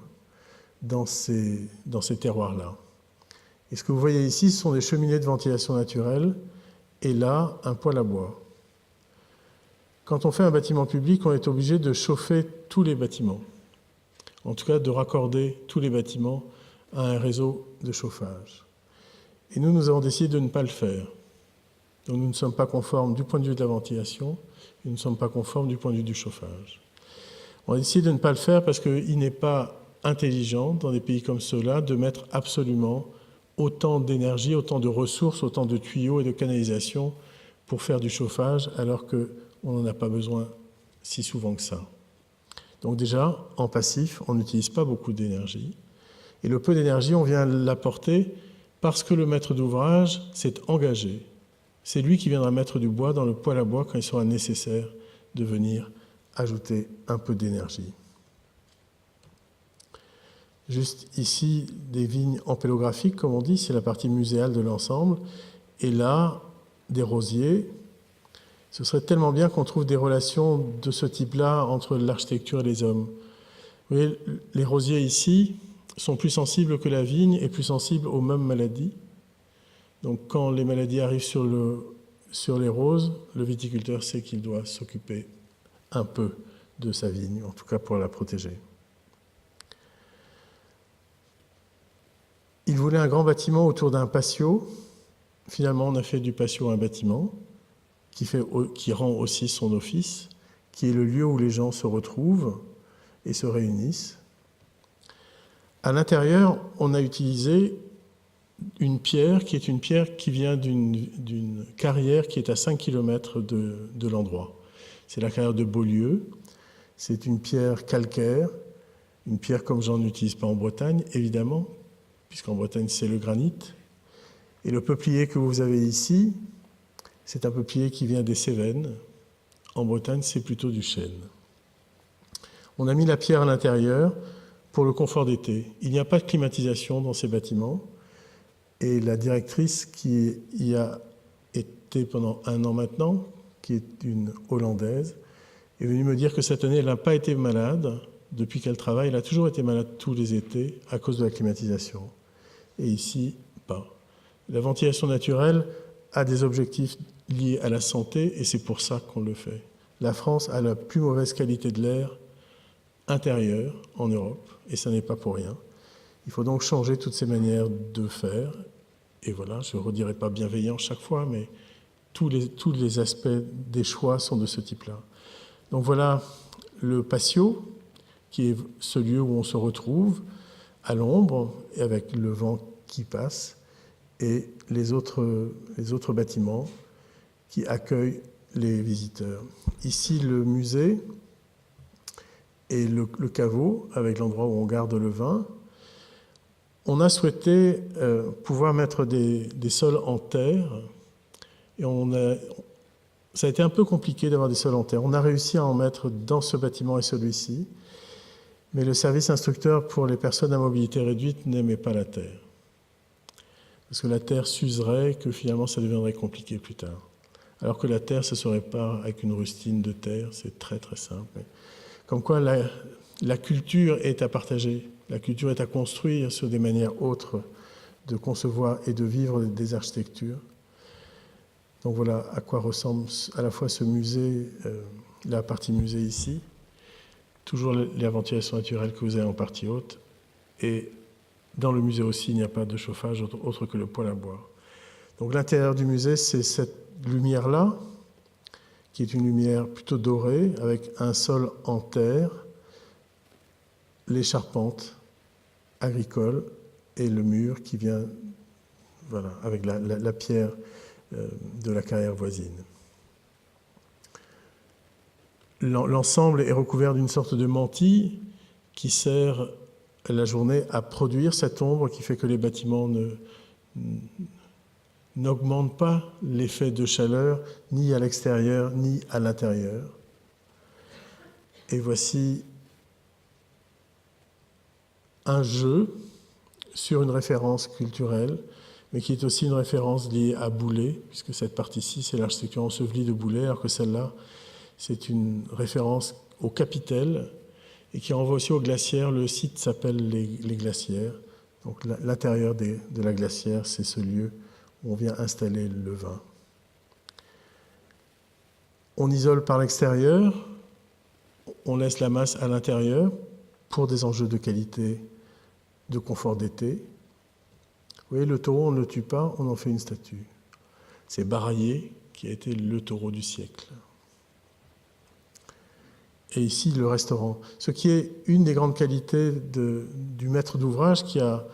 dans ces terroirs-là. Et ce que vous voyez ici, ce sont des cheminées de ventilation naturelle, et là, un poêle à bois. Quand on fait un bâtiment public, on est obligé de chauffer tous les bâtiments. En tout cas, de raccorder tous les bâtiments à un réseau de chauffage. Et nous avons décidé de ne pas le faire. Donc nous ne sommes pas conformes du point de vue de la ventilation, et nous ne sommes pas conformes du point de vue du chauffage. On a décidé de ne pas le faire parce qu'il n'est pas intelligent, dans des pays comme ceux-là, de mettre absolument autant d'énergie, autant de ressources, autant de tuyaux et de canalisation pour faire du chauffage, alors qu'on n'en a pas besoin si souvent que ça. Donc déjà, en passif, on n'utilise pas beaucoup d'énergie. Et le peu d'énergie, on vient l'apporter parce que le maître d'ouvrage s'est engagé. C'est lui qui viendra mettre du bois dans le poêle à bois quand il sera nécessaire de venir ajouter un peu d'énergie. Juste ici, des vignes ampélographiques, comme on dit, c'est la partie muséale de l'ensemble. Et là, des rosiers. Ce serait tellement bien qu'on trouve des relations de ce type-là entre l'architecture et les hommes. Vous voyez, les rosiers ici sont plus sensibles que la vigne et plus sensibles aux mêmes maladies. Donc quand les maladies arrivent sur les roses, le viticulteur sait qu'il doit s'occuper un peu de sa vigne, en tout cas pour la protéger. Il voulait un grand bâtiment autour d'un patio. Finalement, on a fait du patio un bâtiment qui rend aussi son office, qui est le lieu où les gens se retrouvent et se réunissent. À l'intérieur, on a utilisé une pierre qui est une pierre qui vient d'une carrière qui est à 5 km de l'endroit. C'est la carrière de Beaulieu. C'est une pierre calcaire, une pierre comme j'en utilise pas en Bretagne, évidemment, puisqu'en Bretagne, c'est le granit. Et le peuplier que vous avez ici, c'est un peuplier qui vient des Cévennes. En Bretagne, c'est plutôt du chêne. On a mis la pierre à l'intérieur pour le confort d'été. Il n'y a pas de climatisation dans ces bâtiments. Et la directrice qui y a été pendant 1 an maintenant, qui est une Hollandaise, est venue me dire que cette année, elle n'a pas été malade. Depuis qu'elle travaille, elle a toujours été malade tous les étés à cause de la climatisation. Et ici, pas. La ventilation naturelle a des objectifs liés à la santé et c'est pour ça qu'on le fait. La France a la plus mauvaise qualité de l'air intérieur en Europe et ça n'est pas pour rien. Il faut donc changer toutes ces manières de faire. Et voilà, je ne redirai pas bienveillant chaque fois, mais tous les aspects des choix sont de ce type-là. Donc voilà le patio, qui est ce lieu où on se retrouve à l'ombre et avec le vent qui passe, et les autres bâtiments qui accueillent les visiteurs. Ici, le musée et le caveau, avec l'endroit où on garde le vin. On a souhaité pouvoir mettre des sols en terre, et ça a été un peu compliqué d'avoir des sols en terre. On a réussi à en mettre dans ce bâtiment et celui-ci, mais le service instructeur pour les personnes à mobilité réduite n'aimait pas la terre. Parce que la terre s'userait, que finalement ça deviendrait compliqué plus tard. Alors que la terre, ce ne serait pas avec une rustine de terre, c'est très très simple. Comme quoi la culture est à partager, la culture est à construire sur des manières autres de concevoir et de vivre des architectures. Donc voilà à quoi ressemble à la fois ce musée, la partie musée ici, toujours la ventilation naturelle que vous avez en partie haute, et dans le musée aussi, il n'y a pas de chauffage autre que le poêle à bois. Donc l'intérieur du musée, c'est cette lumière-là, qui est une lumière plutôt dorée, avec un sol en terre, les charpentes agricoles et le mur qui vient, voilà, avec la pierre de la carrière voisine. L'ensemble est recouvert d'une sorte de mantille qui sert la journée à produire cette ombre qui fait que les bâtiments n'augmentent pas l'effet de chaleur ni à l'extérieur ni à l'intérieur. Et voici un jeu sur une référence culturelle, mais qui est aussi une référence liée à Boulay, puisque cette partie-ci, c'est l'architecture ensevelie de Boulay, alors que celle-là, c'est une référence au Capitel, et qui renvoie aussi aux glacières. Le site s'appelle les glacières. Donc l'intérieur de la glacière, c'est ce lieu où on vient installer le vin. On isole par l'extérieur, on laisse la masse à l'intérieur pour des enjeux de qualité, de confort d'été. Vous voyez, le taureau, on ne le tue pas, on en fait une statue. C'est Baraillé qui a été le taureau du siècle. Et ici, le restaurant. Ce qui est une des grandes qualités du maître d'ouvrage qui a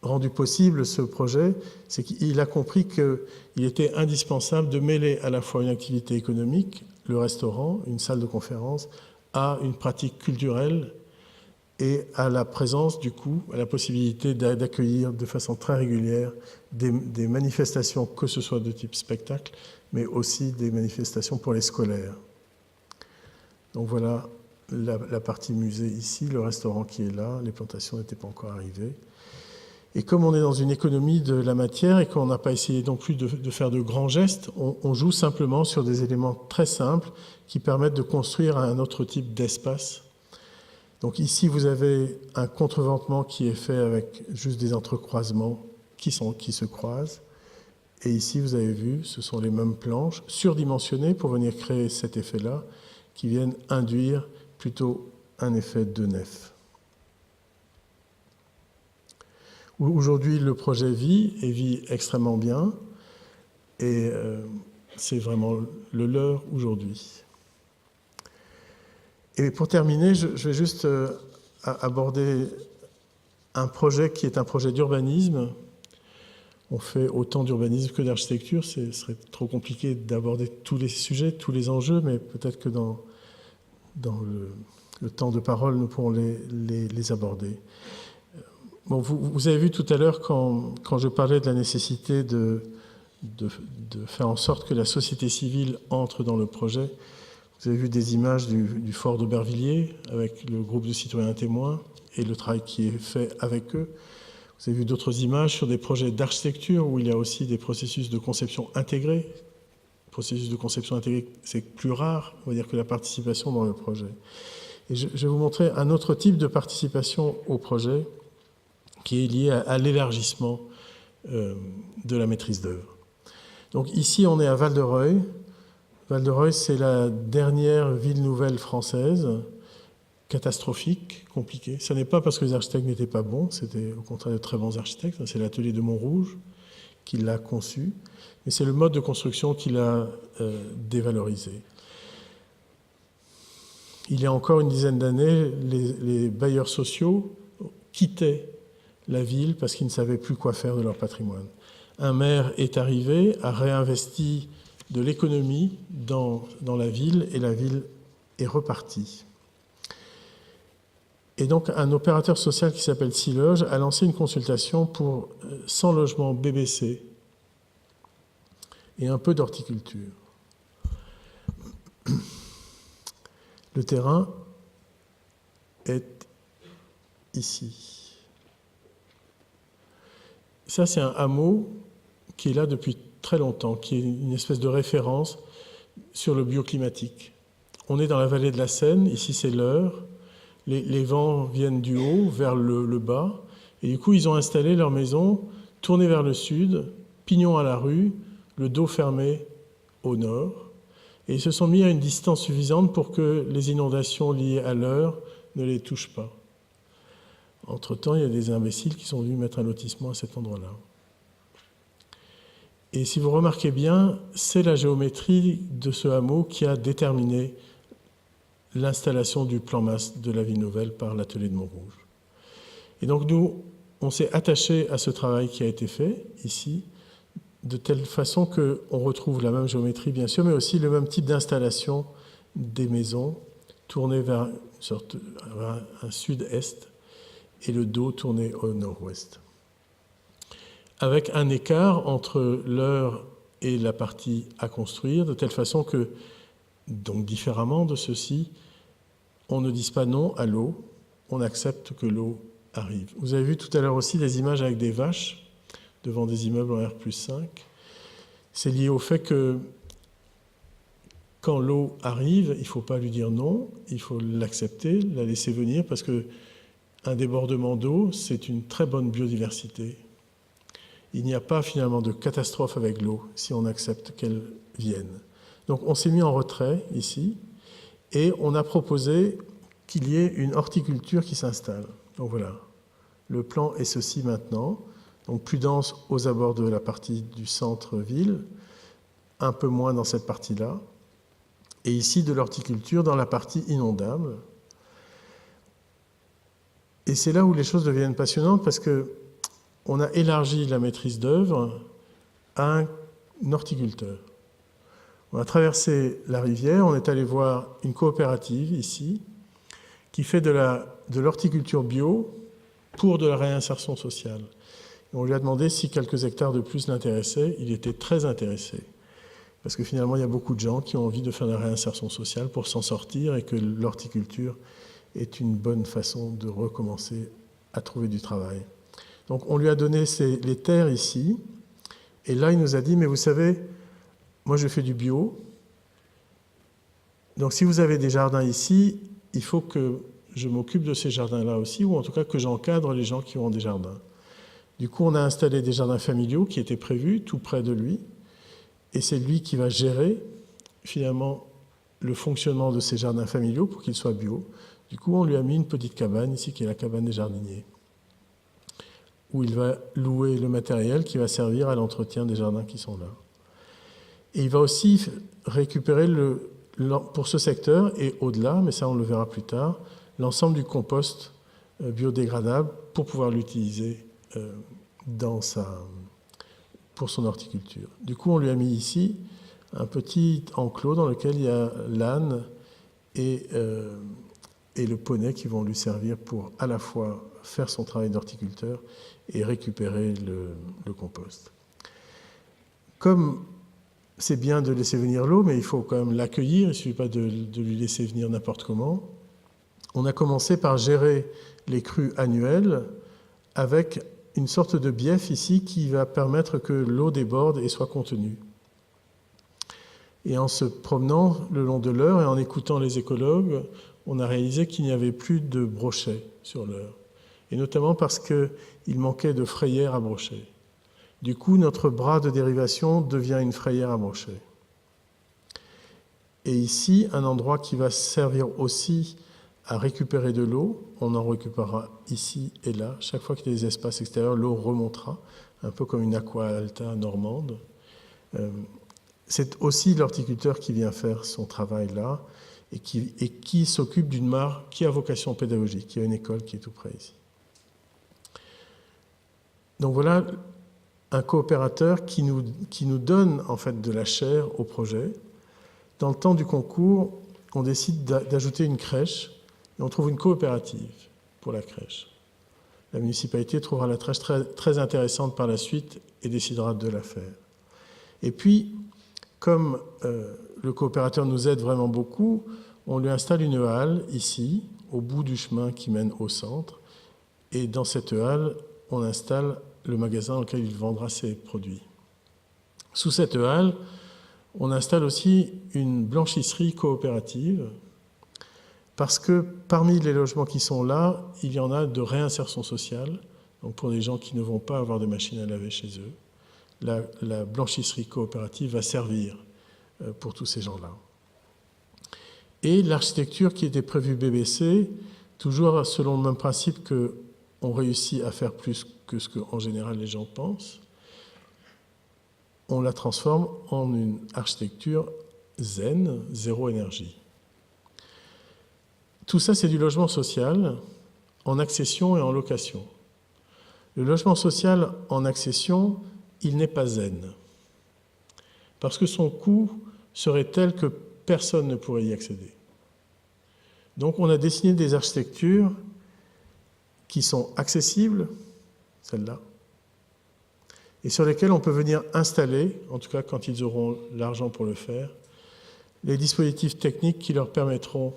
rendu possible ce projet, c'est qu'il a compris qu'il était indispensable de mêler à la fois une activité économique, le restaurant, une salle de conférence, à une pratique culturelle et à la présence, du coup, à la possibilité d'accueillir de façon très régulière des manifestations, que ce soit de type spectacle, mais aussi des manifestations pour les scolaires. Donc voilà la partie musée ici, le restaurant qui est là, les plantations n'étaient pas encore arrivées. Et comme on est dans une économie de la matière et qu'on n'a pas essayé non plus de faire de grands gestes, on joue simplement sur des éléments très simples qui permettent de construire un autre type d'espace. Donc ici, vous avez un contreventement qui est fait avec juste des entrecroisements qui se croisent. Et ici, vous avez vu, ce sont les mêmes planches surdimensionnées pour venir créer cet effet-là, qui viennent induire plutôt un effet de nef. Aujourd'hui, le projet vit et vit extrêmement bien, et c'est vraiment le leur aujourd'hui. Et pour terminer, je vais juste aborder un projet qui est un projet d'urbanisme. On fait autant d'urbanisme que d'architecture, ce serait trop compliqué d'aborder tous les sujets, tous les enjeux, mais peut-être que dans le temps de parole, nous pourrons les aborder. Bon, vous avez vu tout à l'heure, quand je parlais de la nécessité de faire en sorte que la société civile entre dans le projet, vous avez vu des images du fort d'Aubervilliers avec le groupe de citoyens témoins et le travail qui est fait avec eux. Vous avez vu d'autres images sur des projets d'architecture où il y a aussi des processus de conception intégrés. Processus de conception intégrée, c'est plus rare, on va dire, que la participation dans le projet. Et je vais vous montrer un autre type de participation au projet qui est lié à l'élargissement de la maîtrise d'œuvre. Donc ici, on est à Val-de-Reuil. Val-de-Reuil, c'est la dernière ville nouvelle française, catastrophique, compliquée. Ce n'est pas parce que les architectes n'étaient pas bons, c'était au contraire de très bons architectes. C'est l'atelier de Montrouge qui l'a conçu, mais c'est le mode de construction qui l'a dévalorisé. Il y a encore une dizaine d'années, les bailleurs sociaux quittaient la ville parce qu'ils ne savaient plus quoi faire de leur patrimoine. Un maire est arrivé, a réinvesti de l'économie dans la ville et la ville est repartie. Et donc un opérateur social qui s'appelle Siloge a lancé une consultation pour 100 logements BBC et un peu d'horticulture. Le terrain est ici. Ça, c'est un hameau qui est là depuis très longtemps, qui est une espèce de référence sur le bioclimatique. On est dans la vallée de la Seine, ici c'est l'Eure, les vents viennent du haut vers le bas, et du coup ils ont installé leur maison tournée vers le sud, pignon à la rue, le dos fermé au nord, et ils se sont mis à une distance suffisante pour que les inondations liées à l'Eure ne les touchent pas. Entre-temps, il y a des imbéciles qui sont venus mettre un lotissement à cet endroit-là. Et si vous remarquez bien, c'est la géométrie de ce hameau qui a déterminé l'installation du plan masse de la ville nouvelle par l'atelier de Montrouge. Et donc nous, on s'est attaché à ce travail qui a été fait ici, de telle façon qu'on retrouve la même géométrie, bien sûr, mais aussi le même type d'installation des maisons tournées vers un sud-est et le dos tourné au nord-ouest. Avec un écart entre l'heure et la partie à construire, de telle façon que, donc différemment de ceci, on ne dise pas non à l'eau, on accepte que l'eau arrive. Vous avez vu tout à l'heure aussi des images avec des vaches devant des immeubles en R+5. C'est lié au fait que quand l'eau arrive, il ne faut pas lui dire non, il faut l'accepter, la laisser venir, parce qu'un débordement d'eau, c'est une très bonne biodiversité. Il n'y a pas finalement de catastrophe avec l'eau si on accepte qu'elle vienne. Donc on s'est mis en retrait ici et on a proposé qu'il y ait une horticulture qui s'installe. Donc voilà, le plan est ceci maintenant. Donc plus dense aux abords de la partie du centre-ville, un peu moins dans cette partie-là. Et ici de l'horticulture dans la partie inondable. Et c'est là où les choses deviennent passionnantes parce qu'on a élargi la maîtrise d'œuvre à un horticulteur. On a traversé la rivière, on est allé voir une coopérative ici qui fait de l'horticulture bio pour de la réinsertion sociale. Et on lui a demandé si quelques hectares de plus l'intéressaient. Il était très intéressé. Parce que finalement, il y a beaucoup de gens qui ont envie de faire de la réinsertion sociale pour s'en sortir et que l'horticulture est une bonne façon de recommencer à trouver du travail. Donc on lui a donné les terres ici. Et là, il nous a dit, mais vous savez, moi je fais du bio. Donc si vous avez des jardins ici, il faut que je m'occupe de ces jardins-là aussi, ou en tout cas que j'encadre les gens qui ont des jardins. Du coup, on a installé des jardins familiaux qui étaient prévus tout près de lui. Et c'est lui qui va gérer, finalement, le fonctionnement de ces jardins familiaux pour qu'ils soient bio. Du coup, on lui a mis une petite cabane ici, qui est la cabane des jardiniers, où il va louer le matériel qui va servir à l'entretien des jardins qui sont là. Et il va aussi récupérer, pour ce secteur et au-delà, mais ça on le verra plus tard, l'ensemble du compost biodégradable pour pouvoir l'utiliser pour son horticulture. Du coup, on lui a mis ici un petit enclos dans lequel il y a l'âne et le poney qui vont lui servir pour à la fois faire son travail d'horticulteur et récupérer le compost. Comme c'est bien de laisser venir l'eau, mais il faut quand même l'accueillir, il ne suffit pas de lui laisser venir n'importe comment. On a commencé par gérer les crues annuelles avec une sorte de bief ici qui va permettre que l'eau déborde et soit contenue. Et en se promenant le long de l'Eure et en écoutant les écologues, on a réalisé qu'il n'y avait plus de brochets sur l'Eure, et notamment parce qu'il manquait de frayères à brochets. Du coup, notre bras de dérivation devient une frayère à brochets. Et ici, un endroit qui va servir aussi à récupérer de l'eau, on en récupérera ici et là. Chaque fois qu'il y a des espaces extérieurs, l'eau remontera, un peu comme une aqua alta normande. C'est aussi l'horticulteur qui vient faire son travail là et qui s'occupe d'une mare qui a vocation pédagogique, qui a une école qui est tout près ici. Donc voilà un coopérateur qui nous donne en fait de la chair au projet. Dans le temps du concours, on décide d'ajouter une crèche et on trouve une coopérative pour la crèche. La municipalité trouvera la crèche très, très intéressante par la suite et décidera de la faire. Et puis, comme le coopérateur nous aide vraiment beaucoup, on lui installe une halle ici, au bout du chemin qui mène au centre. Et dans cette halle, on installe le magasin dans lequel il vendra ses produits. Sous cette halle, on installe aussi une blanchisserie coopérative parce que parmi les logements qui sont là, il y en a de réinsertion sociale, donc pour les gens qui ne vont pas avoir de machine à laver chez eux. La blanchisserie coopérative va servir pour tous ces gens-là. Et l'architecture qui était prévue BBC, toujours selon le même principe qu'on réussit à faire plus que ce qu'en général les gens pensent, on la transforme en une architecture zen, zéro énergie. Tout ça, c'est du logement social en accession et en location. Le logement social en accession, il n'est pas zen, parce que son coût serait tel que personne ne pourrait y accéder. Donc on a dessiné des architectures qui sont accessibles, celles-là, et sur lesquelles on peut venir installer, en tout cas quand ils auront l'argent pour le faire, les dispositifs techniques qui leur permettront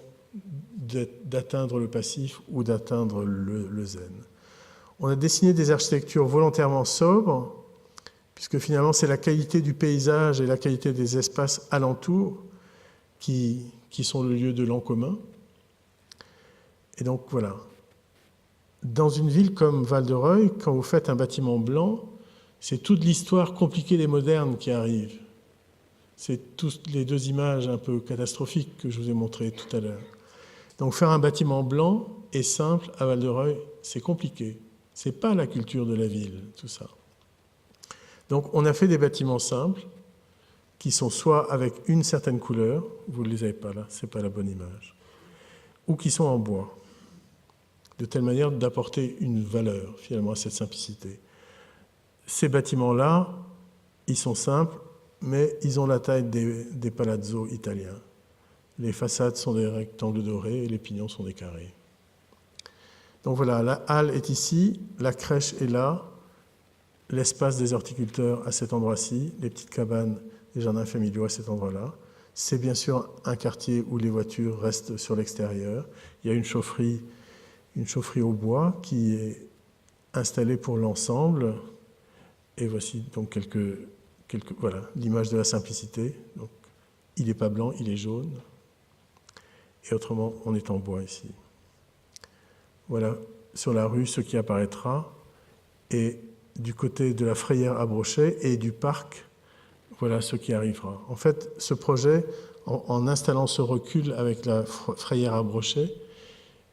d'atteindre le passif ou d'atteindre le zen. On a dessiné des architectures volontairement sobres, puisque finalement c'est la qualité du paysage et la qualité des espaces alentours qui sont le lieu de l'en commun. Et donc voilà. Dans une ville comme Val-de-Reuil, quand vous faites un bâtiment blanc, c'est toute l'histoire compliquée des modernes qui arrive. C'est toutes les deux images un peu catastrophiques que je vous ai montrées tout à l'heure. Donc faire un bâtiment blanc et simple à Val-de-Reuil, c'est compliqué. Ce n'est pas la culture de la ville, tout ça. Donc on a fait des bâtiments simples qui sont soit avec une certaine couleur, vous ne les avez pas là, ce n'est pas la bonne image, ou qui sont en bois, de telle manière d'apporter une valeur finalement à cette simplicité. Ces bâtiments-là, ils sont simples, mais ils ont la taille des palazzos italiens. Les façades sont des rectangles dorés et les pignons sont des carrés. Donc voilà, la halle est ici, la crèche est là, l'espace des horticulteurs à cet endroit-ci, les petites cabanes des jardins familiaux à cet endroit-là. C'est bien sûr un quartier où les voitures restent sur l'extérieur. Il y a une chaufferie au bois qui est installée pour l'ensemble. Et voici donc voilà, l'image de la simplicité. Donc, il n'est pas blanc, il est jaune. Et autrement, on est en bois ici. Voilà, sur la rue, ce qui apparaîtra. Et du côté de la Frayère à Brochet et du parc, voilà ce qui arrivera. En fait, ce projet, en installant ce recul avec la Frayère à Brochet,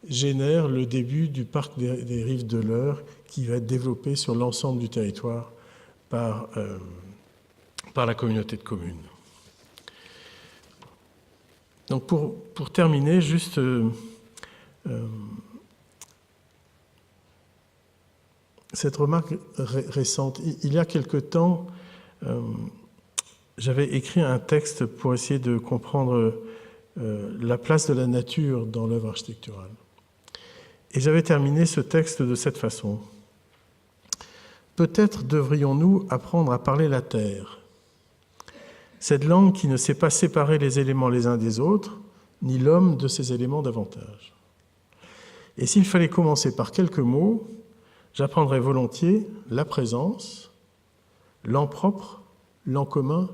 génère le début du parc des Rives de l'Eure qui va être développé sur l'ensemble du territoire par la communauté de communes. Donc pour terminer, juste cette remarque récente. Il y a quelque temps, j'avais écrit un texte pour essayer de comprendre la place de la nature dans l'œuvre architecturale. Et j'avais terminé ce texte de cette façon. Peut-être devrions-nous apprendre à parler la terre, cette langue qui ne sait pas séparer les éléments les uns des autres, ni l'homme de ces éléments davantage. Et s'il fallait commencer par quelques mots, j'apprendrais volontiers la présence, l'en propre, l'en commun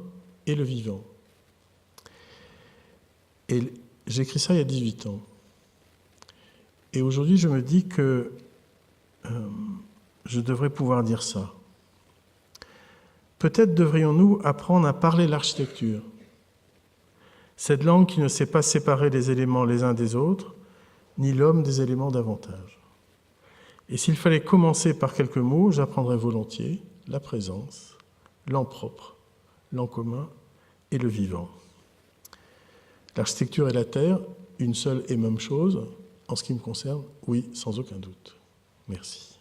et le vivant. Et j'écris ça il y a 18 ans. Et aujourd'hui, je me dis que je devrais pouvoir dire ça. Peut-être devrions-nous apprendre à parler l'architecture, cette langue qui ne sait pas séparer les éléments les uns des autres, ni l'homme des éléments davantage. Et s'il fallait commencer par quelques mots, j'apprendrais volontiers la présence, l'en propre, l'en commun et le vivant. L'architecture et la terre, une seule et même chose, en ce qui me concerne, oui, sans aucun doute. Merci.